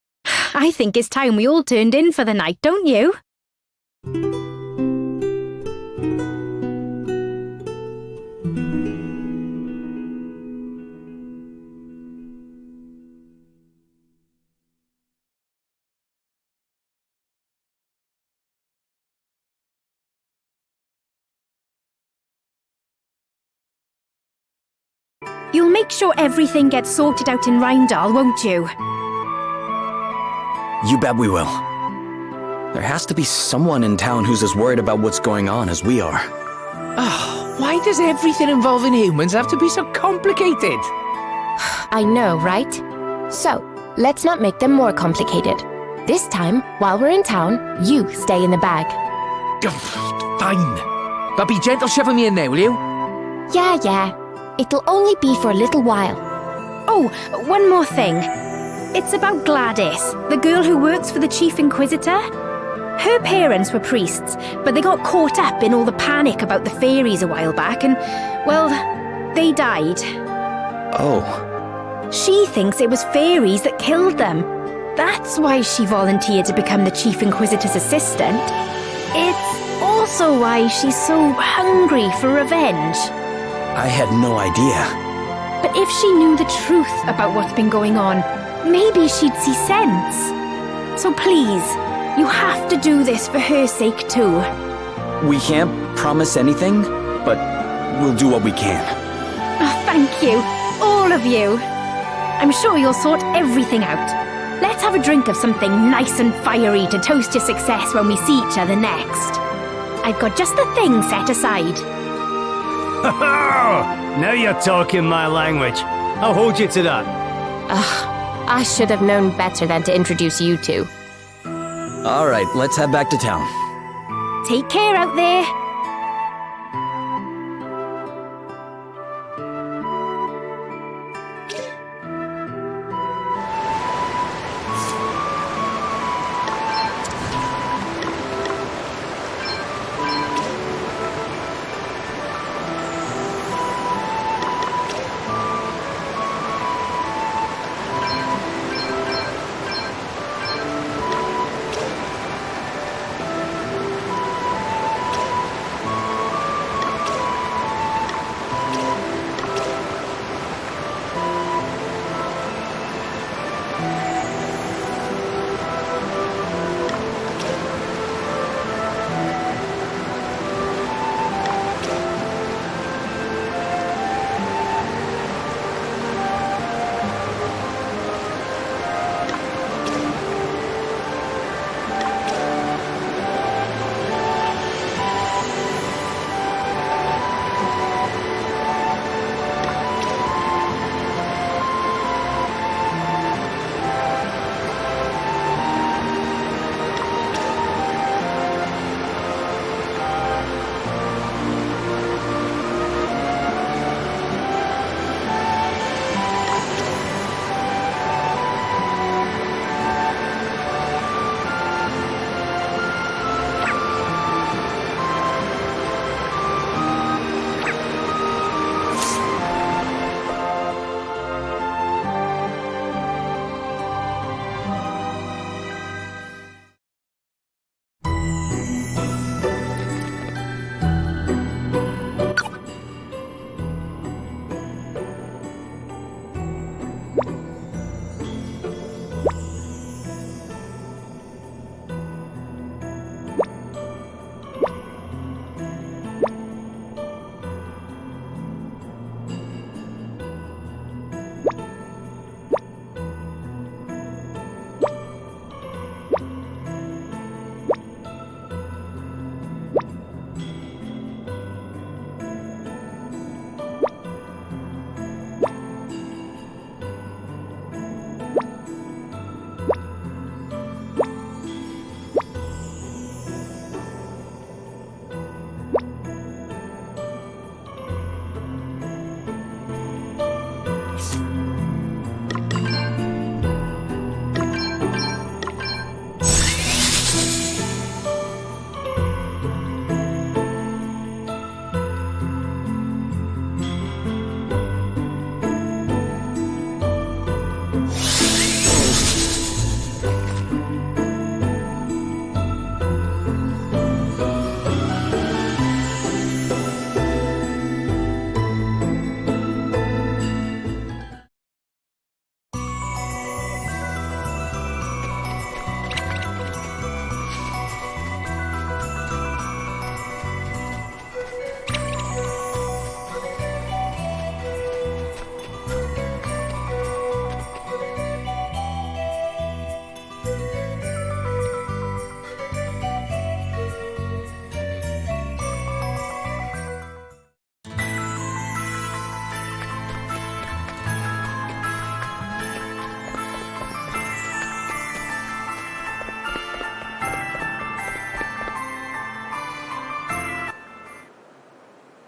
I think it's time we all turned in for the night, don't you? You'll make sure everything gets sorted out in Rymdal, won't you? You bet we will. There has to be someone in town who's as worried about what's going on as we are. Oh, why does everything involving humans have to be so complicated? I know, right? So, let's not make them more complicated. This time, while we're in town, you stay in the bag. Fine. But be gentle shoving me in there, will you? Yeah. It'll only be for a little while. Oh, one more thing. It's about Gladys, the girl who works for the Chief Inquisitor. Her parents were priests, but they got caught up in all the panic about the fairies a while back and, well, they died. Oh. She thinks it was fairies that killed them. That's why she volunteered to become the Chief Inquisitor's assistant. It's also why she's so hungry for revenge. I had no idea. But if she knew the truth about what's been going on, maybe she'd see sense. So please, you have to do this for her sake too. We can't promise anything, but we'll do what we can. Oh, thank you, all of you. I'm sure you'll sort everything out. Let's have a drink of something nice and fiery to toast your success when we see each other next. I've got just the thing set aside. Now you're talking my language. I'll hold you to that. I should have known better than to introduce you two. All right, let's head back to town. Take care out there.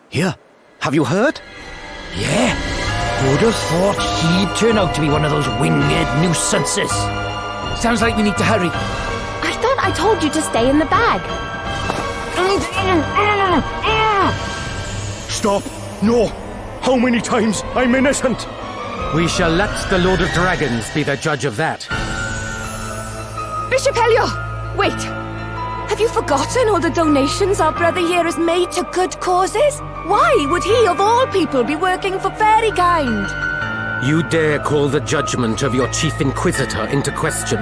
Here, have you heard? Yeah. Who'd have thought he'd turn out to be one of those winged nuisances? Sounds like we need to hurry. I thought I told you to stay in the bag. Stop! No! How many times? I'm innocent! We shall let the Lord of Dragons be the judge of that. Bishop Helio! Wait! Have you forgotten all the donations our brother here has made to good causes? Why would he, of all people, be working for fairykind? You dare call the judgment of your chief inquisitor into question.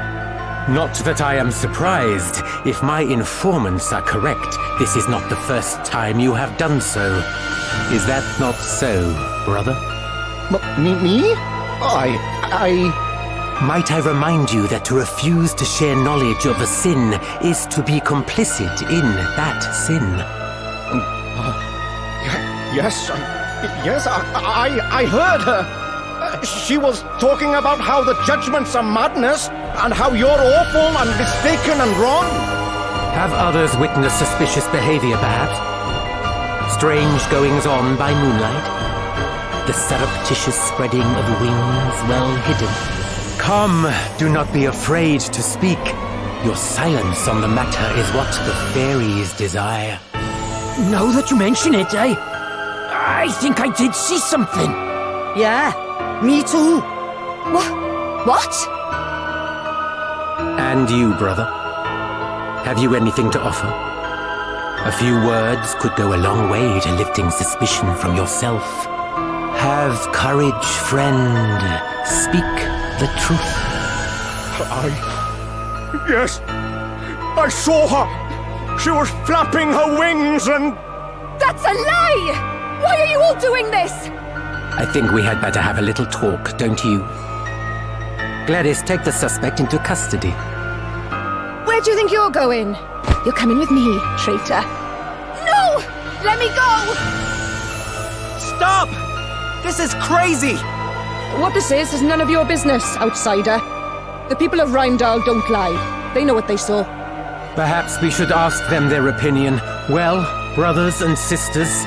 Not that I am surprised. If my informants are correct, this is not the first time you have done so. Is that not so, brother? Me? Might I remind you that to refuse to share knowledge of a sin is to be complicit in that sin? Yes, I heard her. She was talking about how the judgments are madness and how you're awful and mistaken and wrong. Have others witnessed suspicious behavior, perhaps? Strange goings-on by moonlight? The surreptitious spreading of wings well hidden? Come, do not be afraid to speak. Your silence on the matter is what the fairies desire. Now that you mention it, I think I did see something. Yeah, me too. What? And you, brother? Have you anything to offer? A few words could go a long way to lifting suspicion from yourself. Have courage, friend. Speak the truth. Yes, I saw her. She was flapping her wings and... That's a lie! Why are you all doing this? I think we had better have a little talk, don't you? Gladys, take the suspect into custody. Where do you think you're going? You're coming with me, traitor. No! Let me go! Stop! This is crazy! What this is none of your business, outsider. The people of Rymdal don't lie. They know what they saw. Perhaps we should ask them their opinion. Well, brothers and sisters,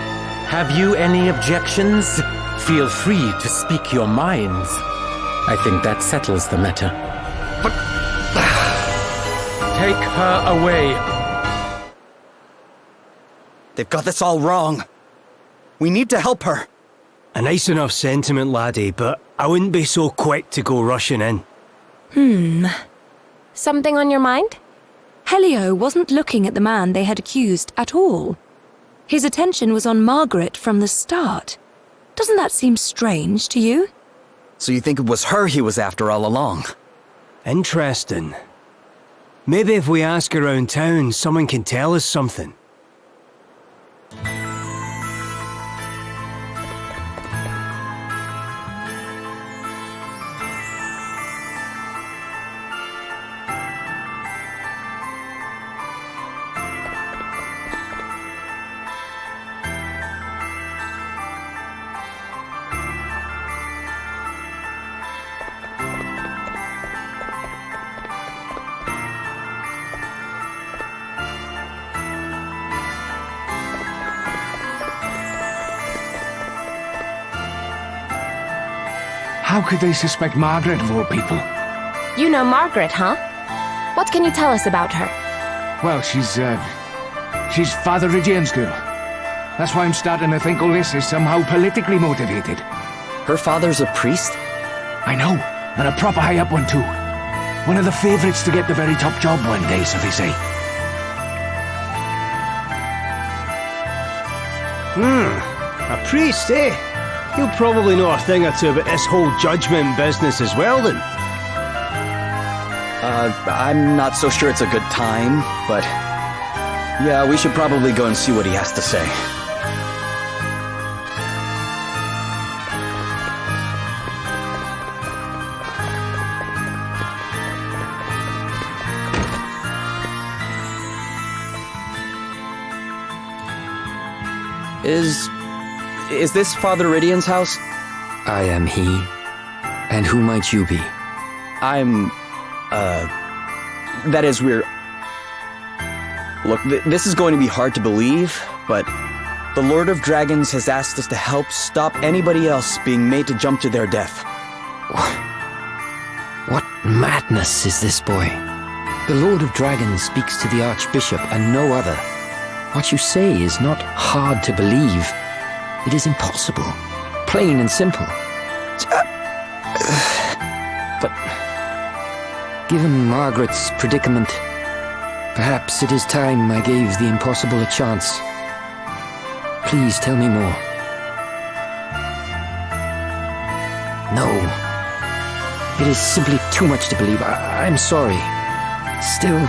have you any objections? Feel free to speak your minds. I think that settles the matter. But... Take her away. They've got this all wrong. We need to help her. A nice enough sentiment, laddie, but I wouldn't be so quick to go rushing in. Something on your mind? Helio wasn't looking at the man they had accused at all. His attention was on Margaret from the start. Doesn't that seem strange to you? So you think it was her he was after all along? Interesting. Maybe if we ask around town, someone can tell us something. How could they suspect Margaret of all people? You know Margaret, huh? What can you tell us about her? Well, she's Father Regian's girl. That's why I'm starting to think all this is somehow politically motivated. Her father's a priest? I know, and a proper high-up one too. One of the favourites to get the very top job one day, so they say. A priest, eh? He'll probably know a thing or two about this whole judgment business as well, then. I'm not so sure it's a good time, but... yeah, we should probably go and see what he has to say. Is this Father Ridian's house? I am he. And who might you be? That is, we're... Look, this is going to be hard to believe, but the Lord of Dragons has asked us to help stop anybody else being made to jump to their death. What madness is this, boy? The Lord of Dragons speaks to the Archbishop and no other. What you say is not hard to believe. It is impossible. Plain and simple. But given Margaret's predicament, perhaps it is time I gave the impossible a chance. Please tell me more. No. It is simply too much to believe. I'm sorry. Still,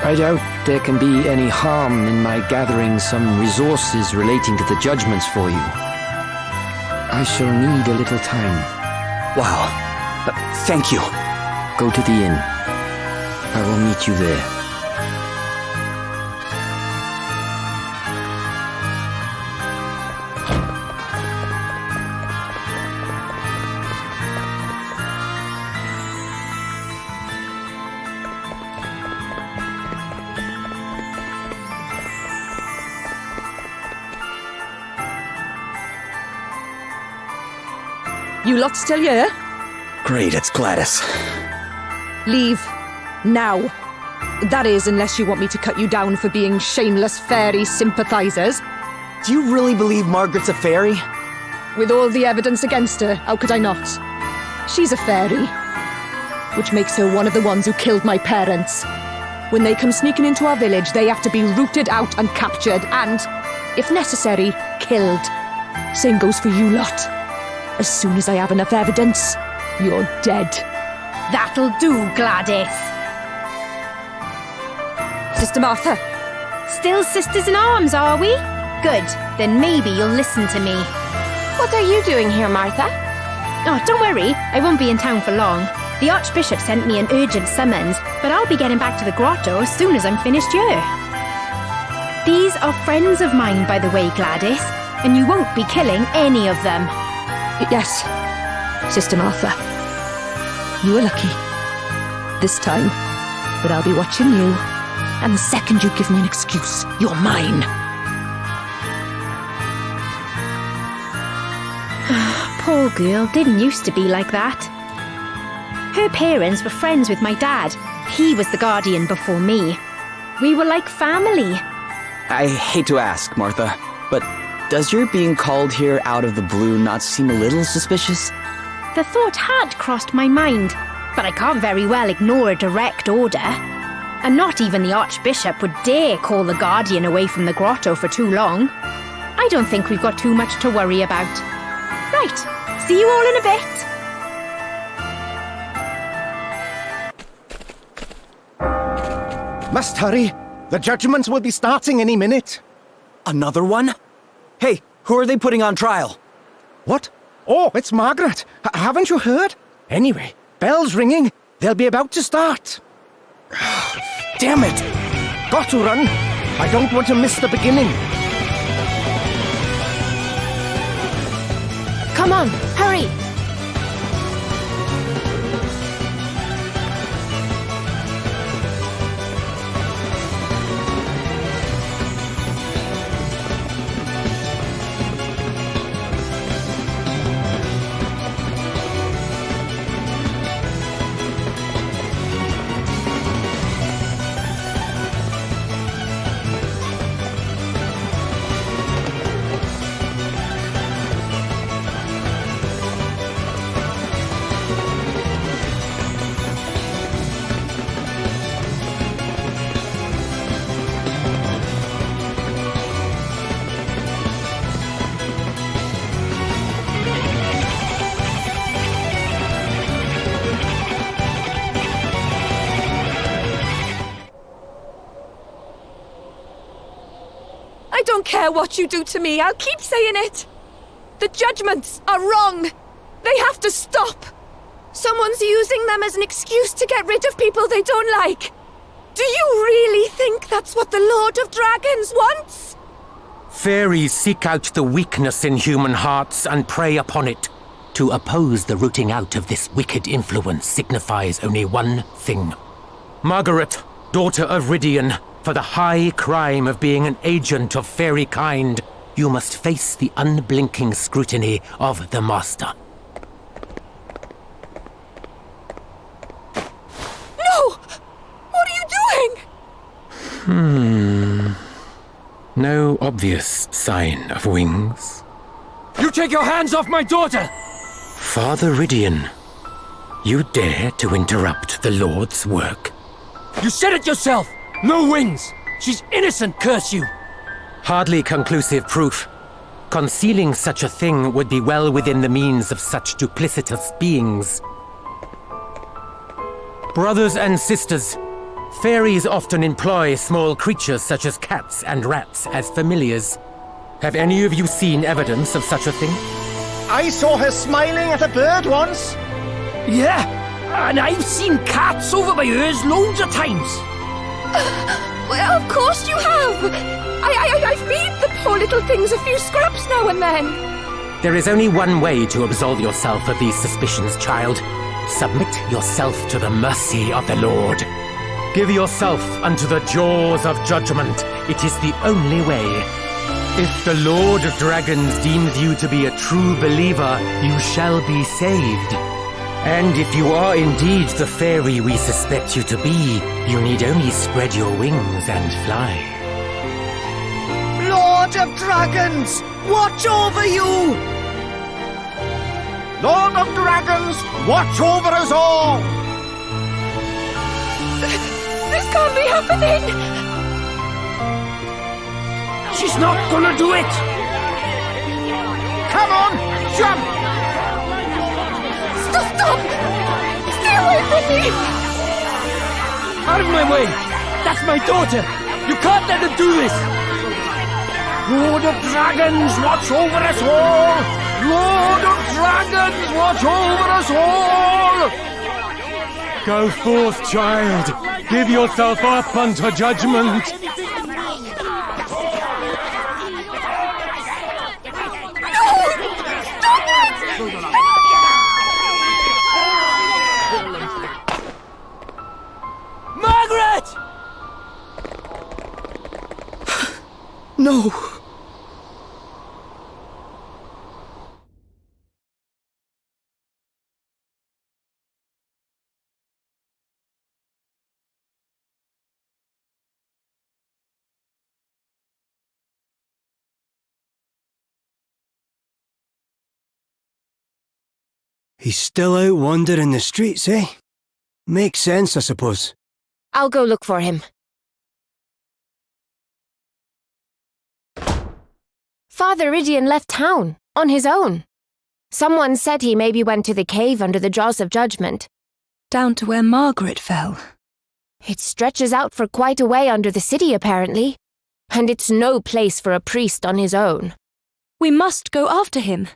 I doubt there can be any harm in my gathering some resources relating to the judgments for you. I shall need a little time. Wow. Thank you. Go to the inn. I will meet you there. You lot still here? Great, it's Gladys. Leave. Now. That is, unless you want me to cut you down for being shameless fairy sympathizers. Do you really believe Margaret's a fairy? With all the evidence against her, how could I not? She's a fairy. Which makes her one of the ones who killed my parents. When they come sneaking into our village, they have to be rooted out and captured and, if necessary, killed. Same goes for you lot. As soon as I have enough evidence, you're dead. That'll do, Gladys. Sister Martha. Still sisters in arms, are we? Good. Then maybe you'll listen to me. What are you doing here, Martha? Oh, don't worry. I won't be in town for long. The Archbishop sent me an urgent summons, but I'll be getting back to the grotto as soon as I'm finished here. These are friends of mine, by the way, Gladys, and you won't be killing any of them. Yes, Sister Martha. You are lucky. This time. But I'll be watching you. And the second you give me an excuse, you're mine. Poor girl didn't used to be like that. Her parents were friends with my dad. He was the guardian before me. We were like family. I hate to ask, Martha, but does your being called here out of the blue not seem a little suspicious? The thought had crossed my mind, but I can't very well ignore a direct order. And not even the Archbishop would dare call the Guardian away from the grotto for too long. I don't think we've got too much to worry about. Right, see you all in a bit. Must hurry. The judgments will be starting any minute. Another one? Hey, who are they putting on trial? What? Oh, it's Margaret. Haven't you heard? Anyway, bell's ringing. They'll be about to start. Damn it! Got to run. I don't want to miss the beginning. Come on, hurry! I don't care what you do to me, I'll keep saying it. The judgments are wrong. They have to stop. Someone's using them as an excuse to get rid of people they don't like. Do you really think that's what the Lord of Dragons wants? Fairies seek out the weakness in human hearts and prey upon it. To oppose the rooting out of this wicked influence signifies only one thing. Margaret, daughter of Rydian, for the high crime of being an agent of fairy kind, you must face the unblinking scrutiny of the Master. No! What are you doing? No obvious sign of wings. You take your hands off my daughter! Father Rydian, you dare to interrupt the Lord's work? You said it yourself! No wings! She's innocent, curse you! Hardly conclusive proof. Concealing such a thing would be well within the means of such duplicitous beings. Brothers and sisters, fairies often employ small creatures such as cats and rats as familiars. Have any of you seen evidence of such a thing? I saw her smiling at a bird once. Yeah, and I've seen cats over by hers loads of times. Well, of course you have! I feed the poor little things a few scraps now and then. There is only one way to absolve yourself of these suspicions, child. Submit yourself to the mercy of the Lord. Give yourself unto the jaws of judgment. It is the only way. If the Lord of Dragons deems you to be a true believer, you shall be saved. And if you are indeed the fairy we suspect you to be, you need only spread your wings and fly. Lord of Dragons, watch over you! Lord of Dragons, watch over us all! This can't be happening! She's not gonna do it! Come on, jump! Stop! Stay away from me! Out of my way! That's my daughter! You can't let her do this! Lord of Dragons, watch over us all! Lord of Dragons, watch over us all! Go forth, child. Give yourself up unto judgment. Margaret! No! He's still out wandering the streets, eh? Makes sense, I suppose. I'll go look for him. Father Idion left town, on his own. Someone said he maybe went to the cave under the Jaws of Judgment. Down to where Margaret fell. It stretches out for quite a way under the city, apparently. And it's no place for a priest on his own. We must go after him.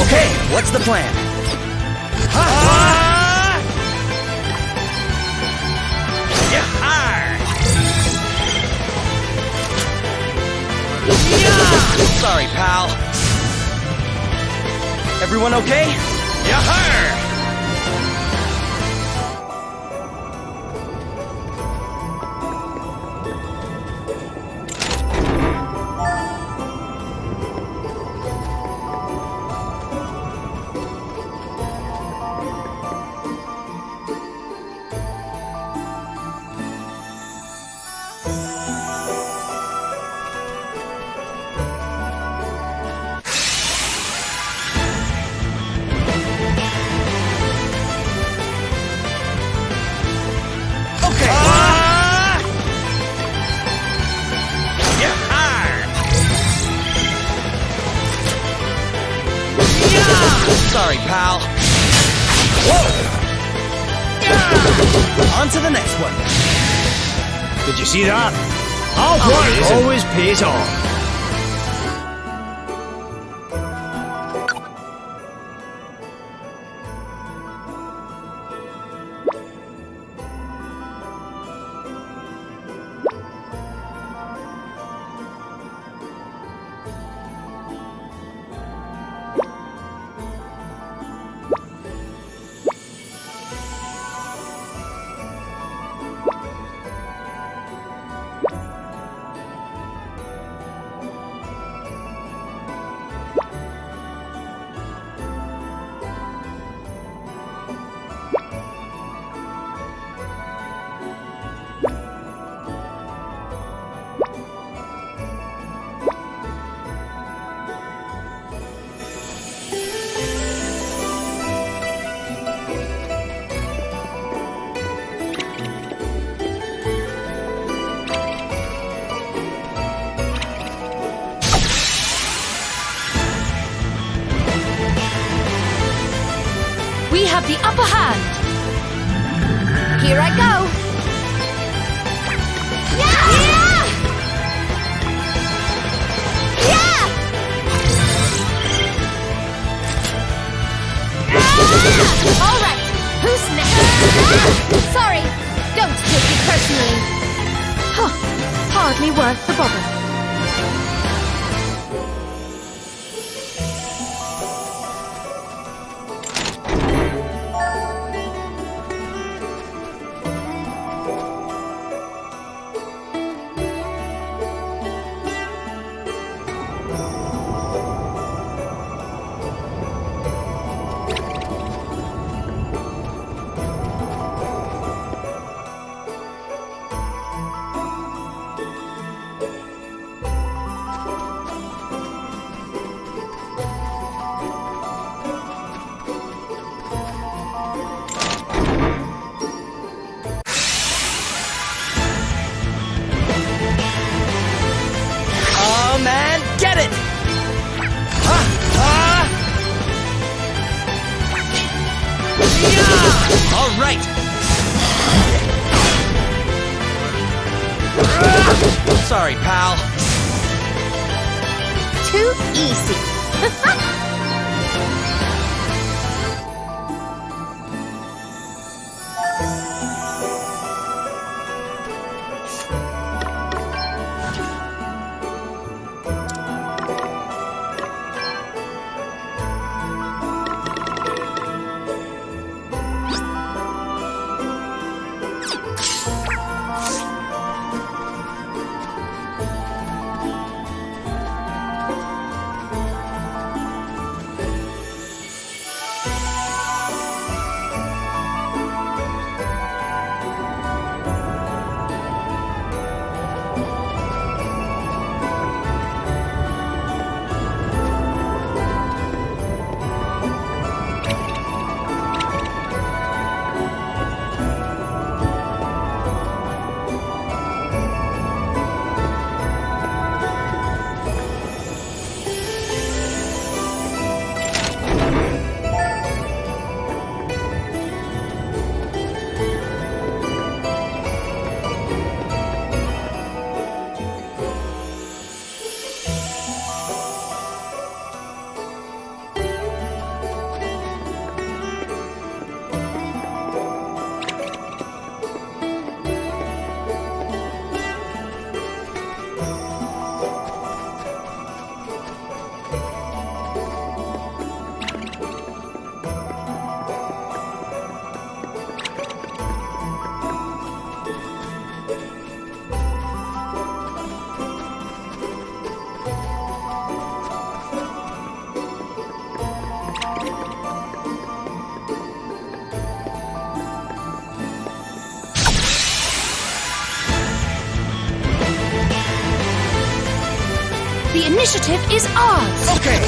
Okay, what's the plan? Sorry, pal. Everyone okay? Yahar! Sorry, pal. Whoa! On to the next one. Did you see that? Hard work always pays off. We have the upper hand. Here I go. Yeah! Yeah! Yeah! All right. Who's next? Sorry. Don't take it personally. Huh. Hardly worth the bother. Get it! Yeah! All right. Sorry, pal. Too easy. The initiative is ours. Okay.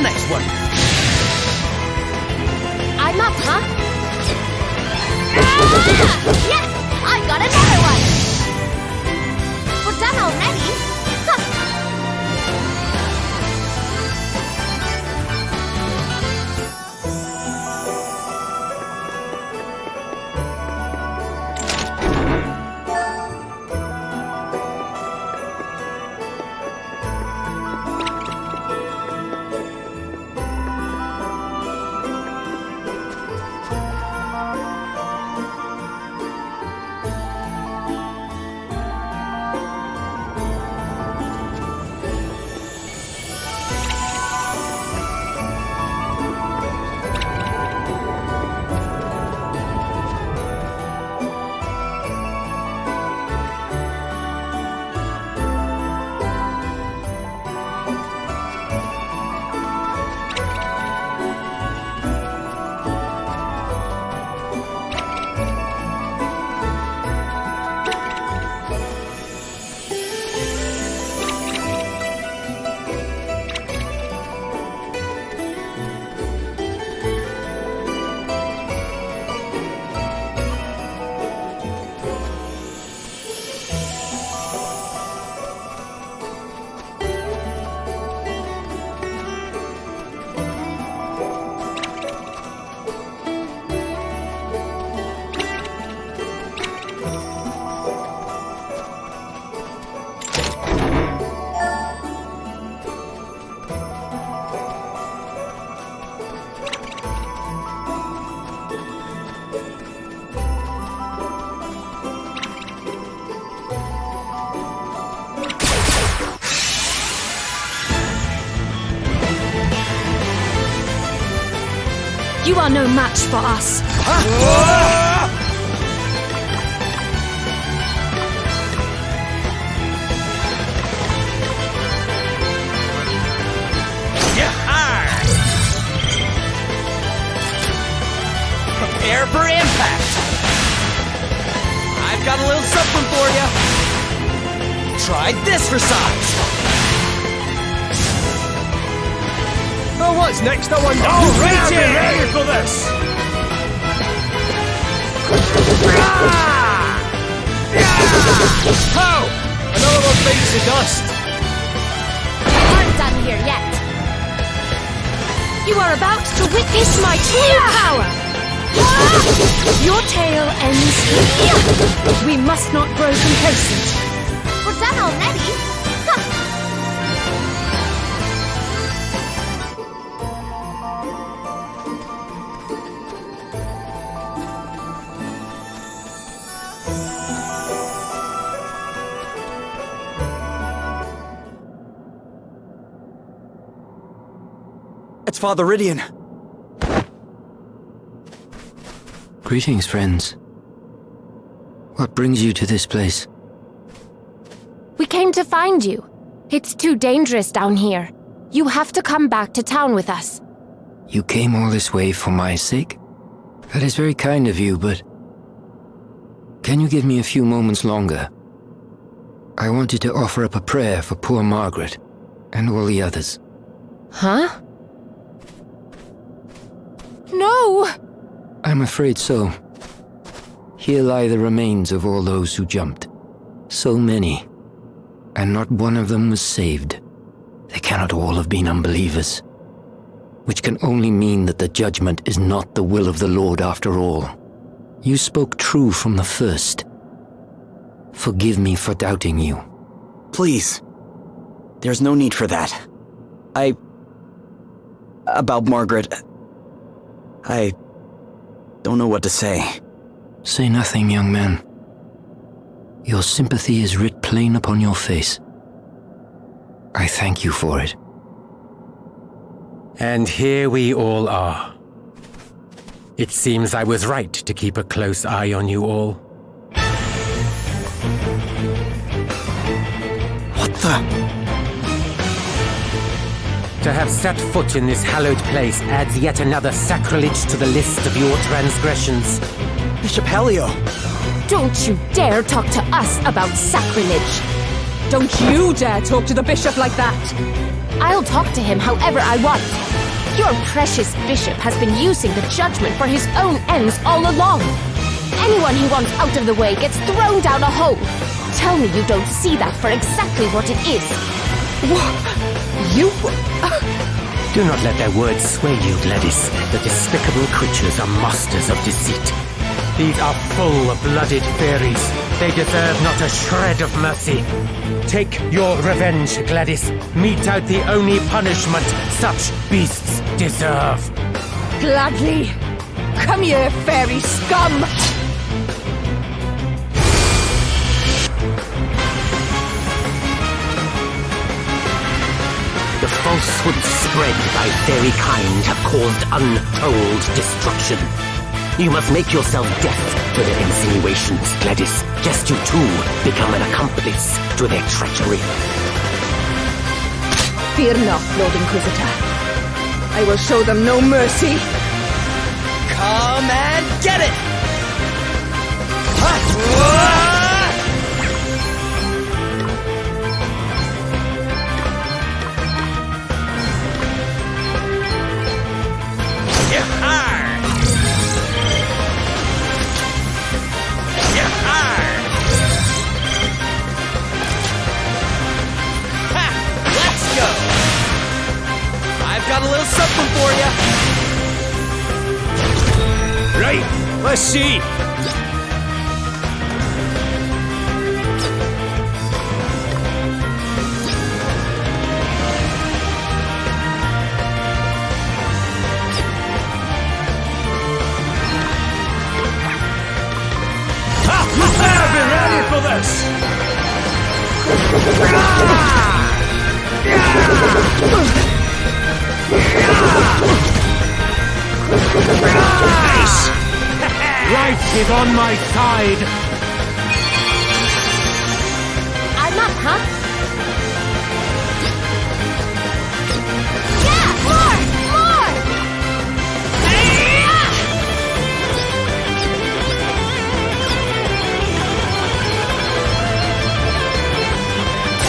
the next one. I'm up, huh? Yes! I got another one! We're done already? Huh. You are no match for us. Prepare for impact! I've got a little something for you! Try this for size! Oh, what's next? I wonder. Oh, ready for this! How? Another one beats the dust. I'm done here yet. You are about to witness my true power. Your tale ends here. We must not grow complacent. We're done already? Huh. It's Father Rydian. Greetings, friends. What brings you to this place? We came to find you. It's too dangerous down here. You have to come back to town with us. You came all this way for my sake? That is very kind of you, but... Can you give me a few moments longer? I wanted to offer up a prayer for poor Margaret, and all the others. Huh? No! I'm afraid so. Here lie the remains of all those who jumped. So many. And not one of them was saved. They cannot all have been unbelievers. Which can only mean that the judgment is not the will of the Lord after all. You spoke true from the first. Forgive me for doubting you. Please. There's no need for that. About Margaret... I don't know what to say. Say nothing, young man. Your sympathy is writ plain upon your face. I thank you for it. And here we all are. It seems I was right to keep a close eye on you all. What the... To have set foot in this hallowed place adds yet another sacrilege to the list of your transgressions. Bishop Helio! Don't you dare talk to us about sacrilege! Don't you dare talk to the bishop like that! I'll talk to him however I want. Your precious bishop has been using the judgment for his own ends all along. Anyone he wants out of the way gets thrown down a hole. Tell me you don't see that for exactly what it is. You... Do not let their words sway you, Gladys. The despicable creatures are masters of deceit. These are full-blooded fairies. They deserve not a shred of mercy. Take your revenge, Gladys. Mete out the only punishment such beasts deserve. Gladly. Come here, fairy scum! The falsehoods spread by fairy kind have caused untold destruction. You must make yourself deaf to their insinuations, Gladys, lest you too become an accomplice to their treachery. Fear not, Lord Inquisitor. I will show them no mercy. Come and get it! Got a little something for you. Right, let's see. I've been ready for this. Nice! Life is on my side! I'm up, huh? Yeah! More!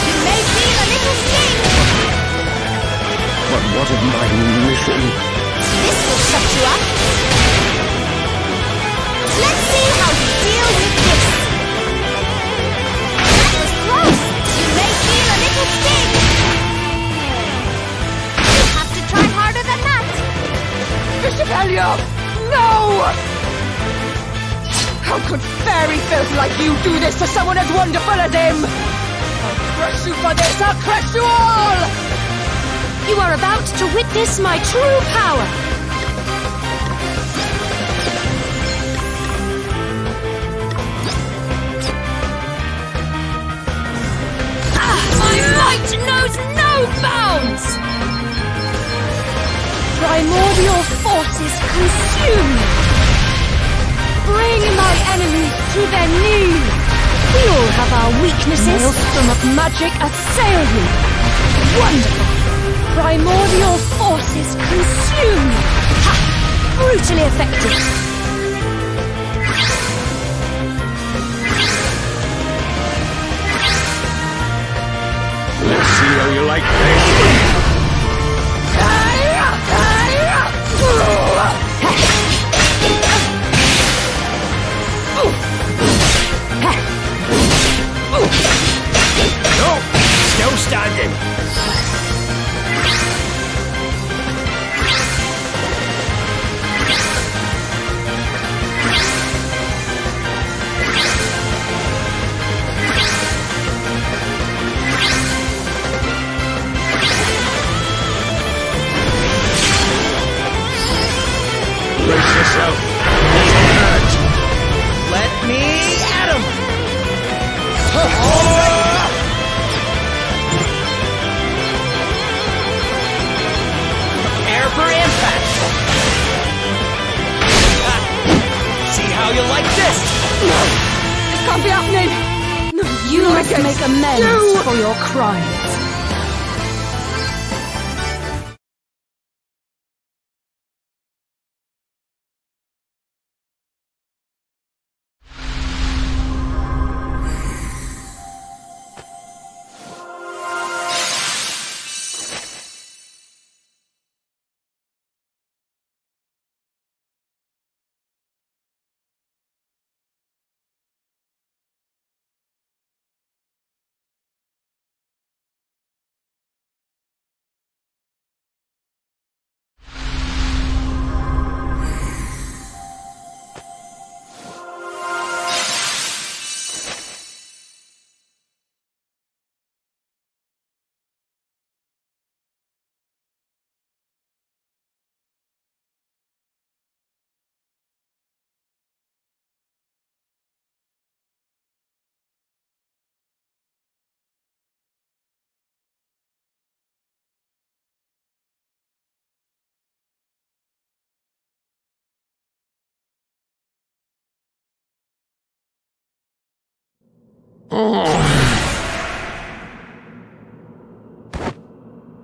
You may feel a little sting! But what of my mission? This will shut you up. Let's see how you deal with this. That was close. You may feel a little sting. You'll have to try harder than that. Bishop Elliot! No! How could fairy filth like you do this to someone as wonderful as him? I'll crush you for this! I'll crush you all! You are about to witness my true power. My might knows no bounds! Primordial forces consume me. Bring my enemies to their knees. We all have our weaknesses. Maelstrom of magic assail you. Wonderful. Primordial forces consume me. Ha! Brutally effective. Let's see how you like this. No, still standing. Brace yourself. Let me at him! Prepare for impact! See how you like this? This can't be happening! No, You must make amends for your crimes.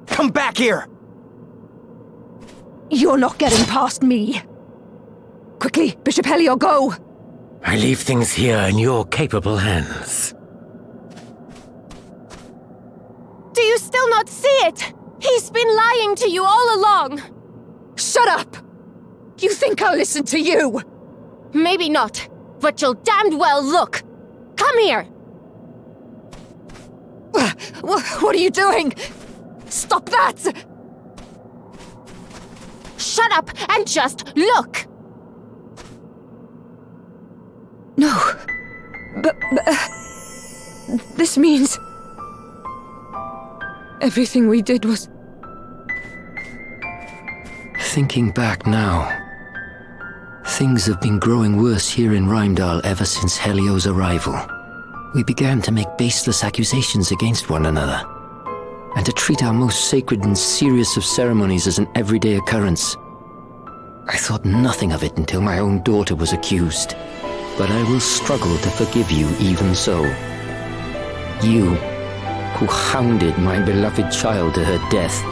Come back here! You're not getting past me. Quickly, Bishop Helio, go! I leave things here in your capable hands. Do you still not see it? He's been lying to you all along. Shut up! You think I'll listen to you? Maybe not, but you'll damned well look. Come here! What are you doing? Stop that! Shut up and just look! No. But this means... everything we did was... Thinking back now, things have been growing worse here in Rymdal ever since Helio's arrival. We began to make baseless accusations against one another, and to treat our most sacred and serious of ceremonies as an everyday occurrence. I thought nothing of it until my own daughter was accused, but I will struggle to forgive you even so. You, who hounded my beloved child to her death.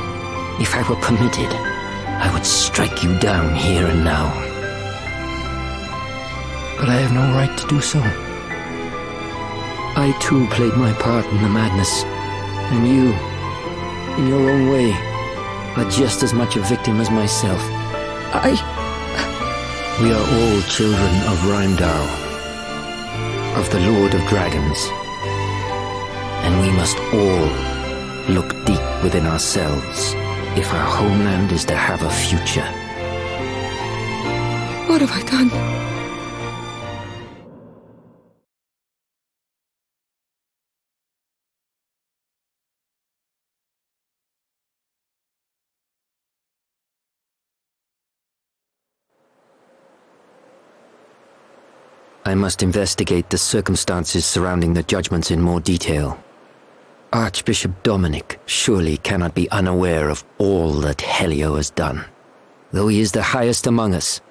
If I were permitted, I would strike you down here and now. But I have no right to do so. I too played my part in the madness, and you, in your own way, are just as much a victim as myself. We are all children of Rymdal, of the Lord of Dragons, and we must all look deep within ourselves if our homeland is to have a future. What have I done? I must investigate the circumstances surrounding the judgments in more detail. Archbishop Dominic surely cannot be unaware of all that Helio has done. Though he is the highest among us,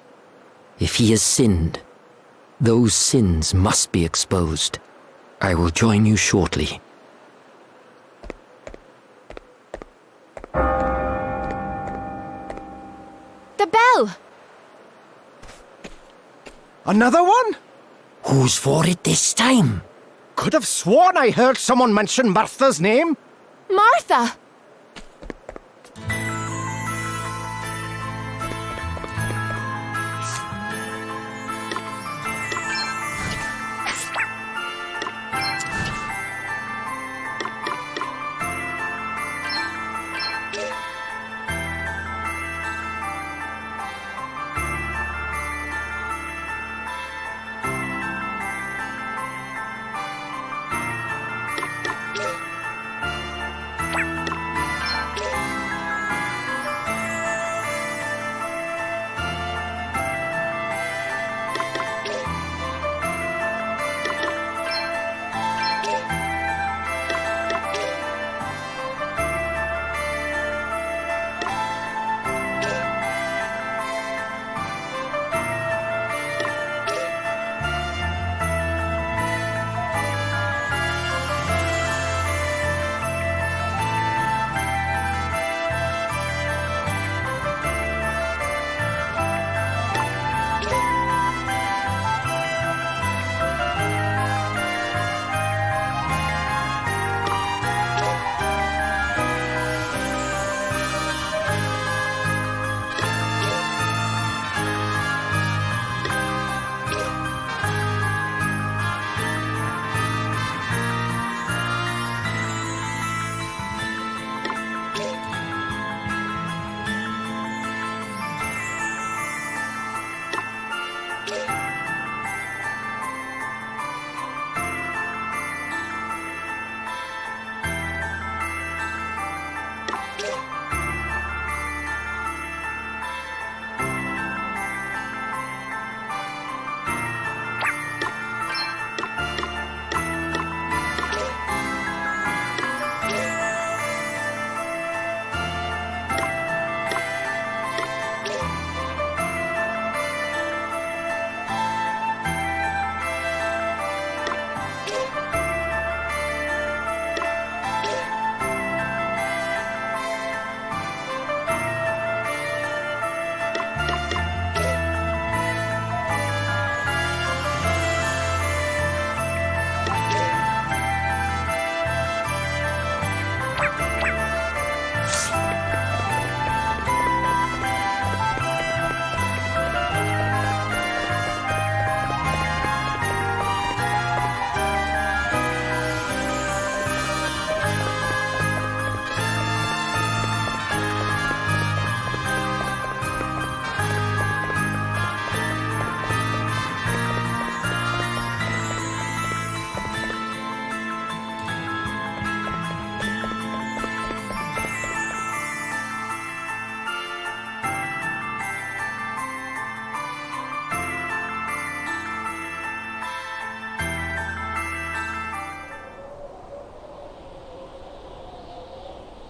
if he has sinned, those sins must be exposed. I will join you shortly. The bell! Another one? Who's for it this time? Could have sworn I heard someone mention Martha's name. Martha!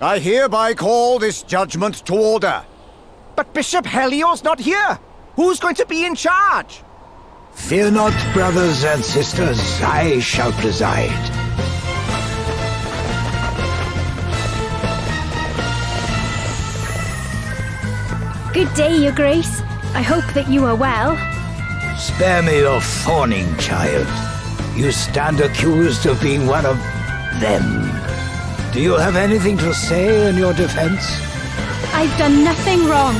I hereby call this judgment to order. But Bishop Helio's not here. Who's going to be in charge? Fear not, brothers and sisters, I shall preside. Good day, Your Grace. I hope that you are well. Spare me your fawning, child. You stand accused of being one of them. Do you have anything to say in your defense? I've done nothing wrong.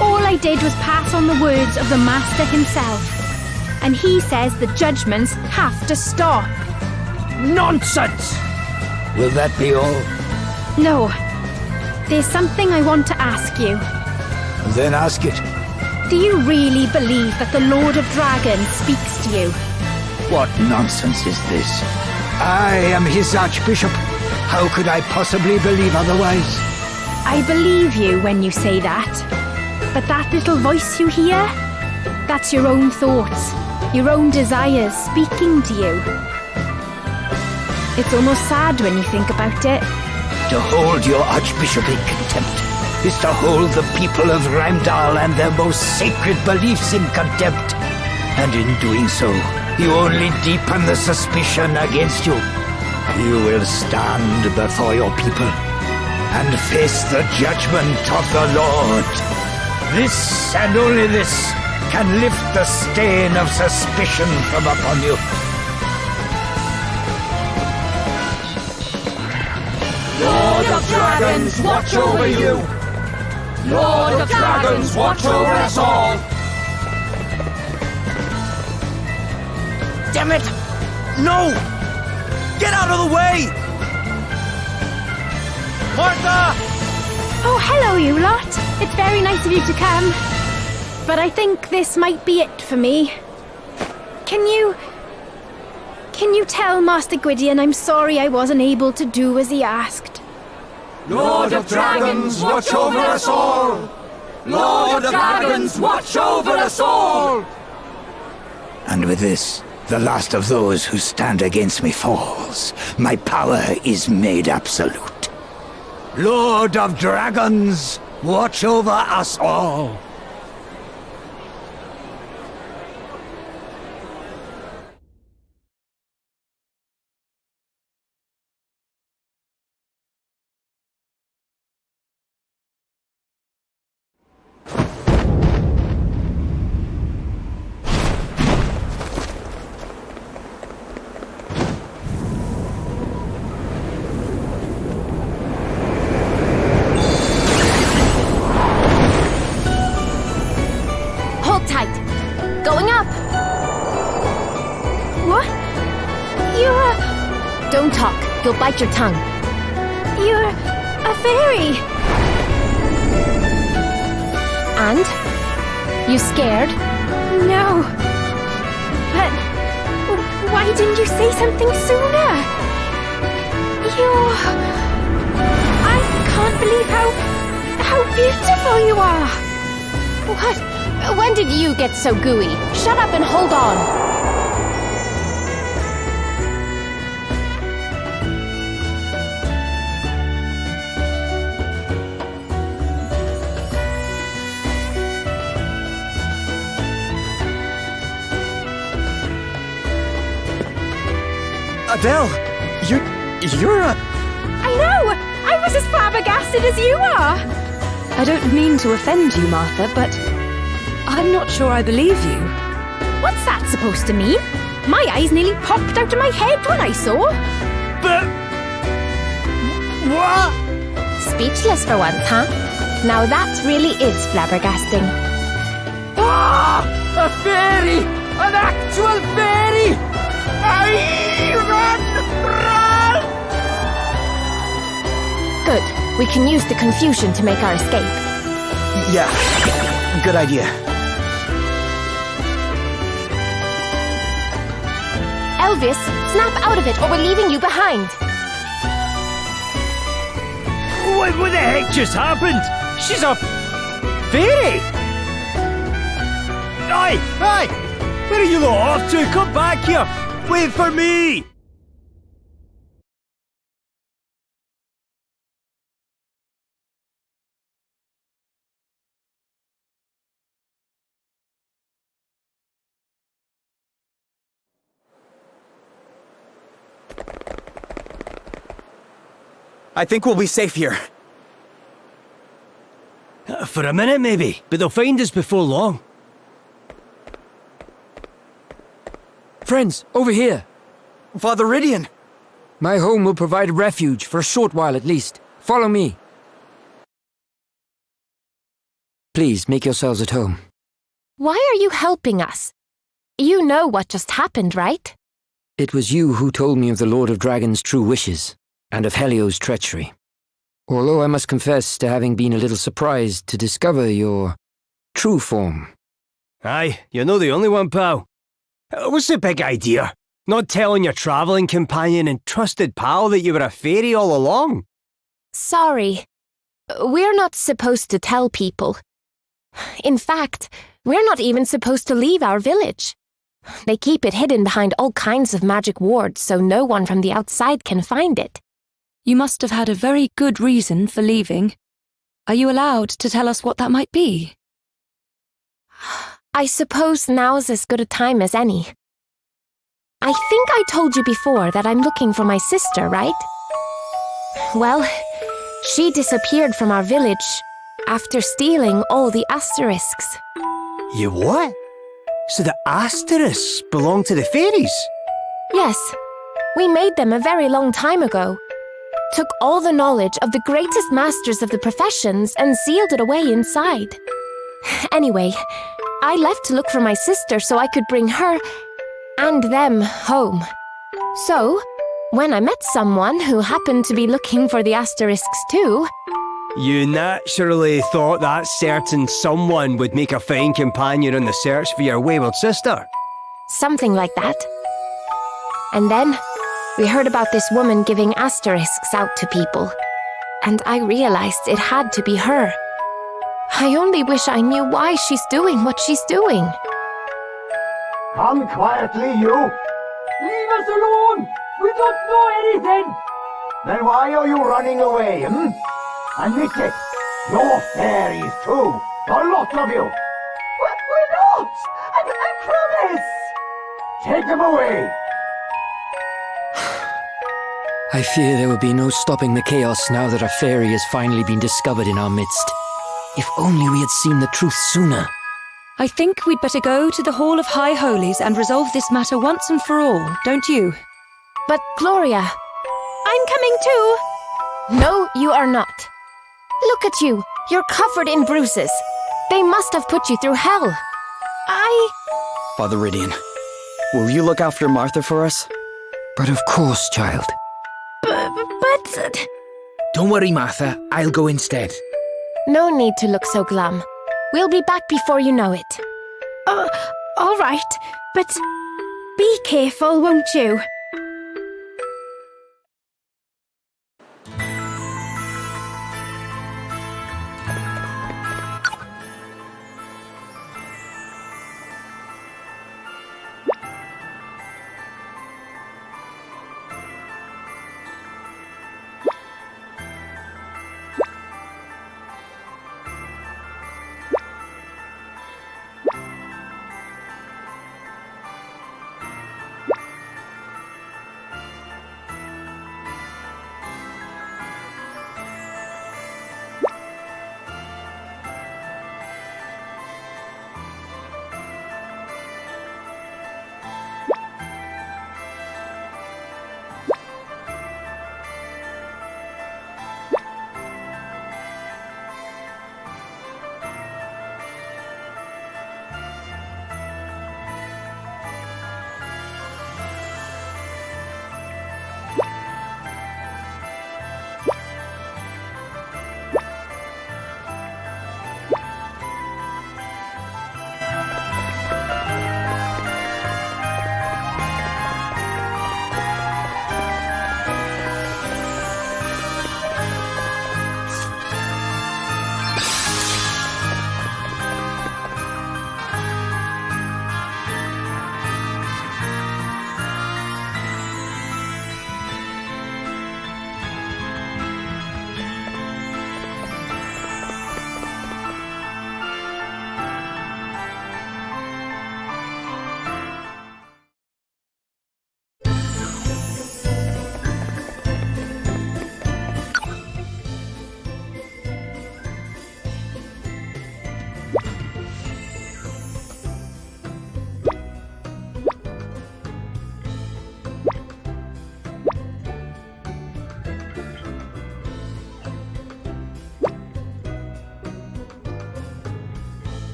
All I did was pass on the words of the Master himself. And he says the judgments have to stop. Nonsense! Will that be all? No. There's something I want to ask you. Then ask it. Do you really believe that the Lord of Dragons speaks to you? What nonsense is this? I am his Archbishop. How could I possibly believe otherwise? I believe you when you say that. But that little voice you hear? That's your own thoughts, your own desires speaking to you. It's almost sad when you think about it. To hold your Archbishop in contempt is to hold the people of Rheimdall and their most sacred beliefs in contempt. And in doing so, you only deepen the suspicion against you. You will stand before your people and face the judgment of the Lord. This and only this can lift the stain of suspicion from upon you. Lord of Dragons, watch over you! Lord of Dragons, watch over us all! Damn it! No! Get out of the way! Martha! Oh, hello, you lot. It's very nice of you to come. But I think this might be it for me. Can you tell Master Gwydion I'm sorry I wasn't able to do as he asked? Lord of Dragons, watch over us all! Lord of Dragons, watch over us all! And with this, the last of those who stand against me falls. My power is made absolute. Lord of Dragons, watch over us all. Going up! What? You're... Don't talk. You'll bite your tongue. You're a fairy. And? You scared? No. But why didn't you say something sooner? I can't believe how beautiful you are. What? When did you get so gooey? Shut up and hold on. Adele, you're a... I know! I was as flabbergasted as you are! I don't mean to offend you, Martha, but I'm not sure I believe you. What's that supposed to mean? My eyes nearly popped out of my head when I saw. But... What? speechless for once, huh? Now that really is flabbergasting. Ah! A fairy! An actual fairy! Aye! Run! Run! Good. We can use the confusion to make our escape. Yeah, good idea. Elvis, snap out of it or we're leaving you behind. What the heck just happened? She's a fairy! Aye! Aye! Where are you lot off to? Come back here! Wait for me! I think we'll be safe here. For a minute, maybe, but they'll find us before long. Friends, over here. Father Rydian! My home will provide refuge for a short while at least. Follow me. Please, make yourselves at home. Why are you helping us? You know what just happened, right? It was you who told me of the Lord of Dragon's true wishes, and of Helio's treachery. Although I must confess to having been a little surprised to discover your true form. Aye, you're not the only one, pal. What's the big idea? Not telling your travelling companion and trusted pal that you were a fairy all along? Sorry. We're not supposed to tell people. In fact, we're not even supposed to leave our village. They keep it hidden behind all kinds of magic wards so no one from the outside can find it. You must have had a very good reason for leaving. Are you allowed to tell us what that might be? I suppose now's as good a time as any. I think I told you before that I'm looking for my sister, right? Well, she disappeared from our village after stealing all the asterisks. You what? So the asterisks belong to the fairies? Yes, we made them a very long time ago. Took all the knowledge of the greatest masters of the professions and sealed it away inside. Anyway, I left to look for my sister so I could bring her and them home. So, when I met someone who happened to be looking for the asterisks too... You naturally thought that certain someone would make a fine companion on the search for your wayward sister. Something like that. And then, we heard about this woman giving asterisks out to people. And I realized it had to be her. I only wish I knew why she's doing what she's doing. Come quietly, you! Leave us alone! We don't know anything! Then why are you running away, hmm? Admit it! You're fairies too! A lot of you! We're not! I promise! Take them away! I fear there will be no stopping the chaos now that a fairy has finally been discovered in our midst. If only we had seen the truth sooner. I think we'd better go to the Hall of High Holies and resolve this matter once and for all, don't you? But Gloria... I'm coming too! No, you are not. Look at you. You're covered in bruises. They must have put you through hell. Father Rydian, will you look after Martha for us? But of course, child. But... Don't worry, Martha. I'll go instead. No need to look so glum. We'll be back before you know it. All right. But be careful, won't you?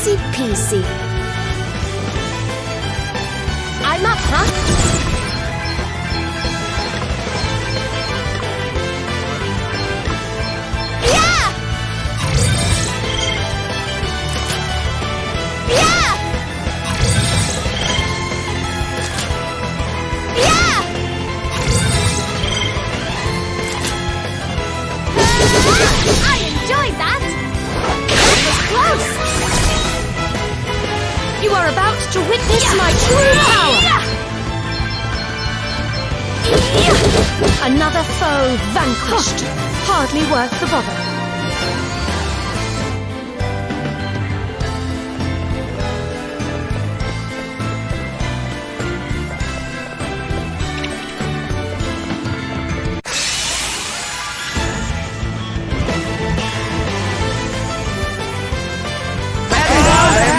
Easy peasy. I'm up, huh? Yeah! Yeah! Yeah! I enjoyed that! That was close! You are about to witness my true power! Another foe vanquished. Hardly worth the bother.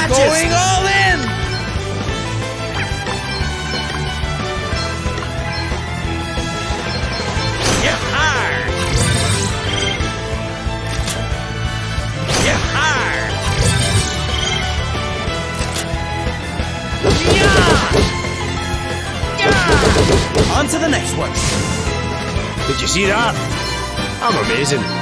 Going all in! Yahar! Yahar! On to the next one. Did you see that? I'm amazing.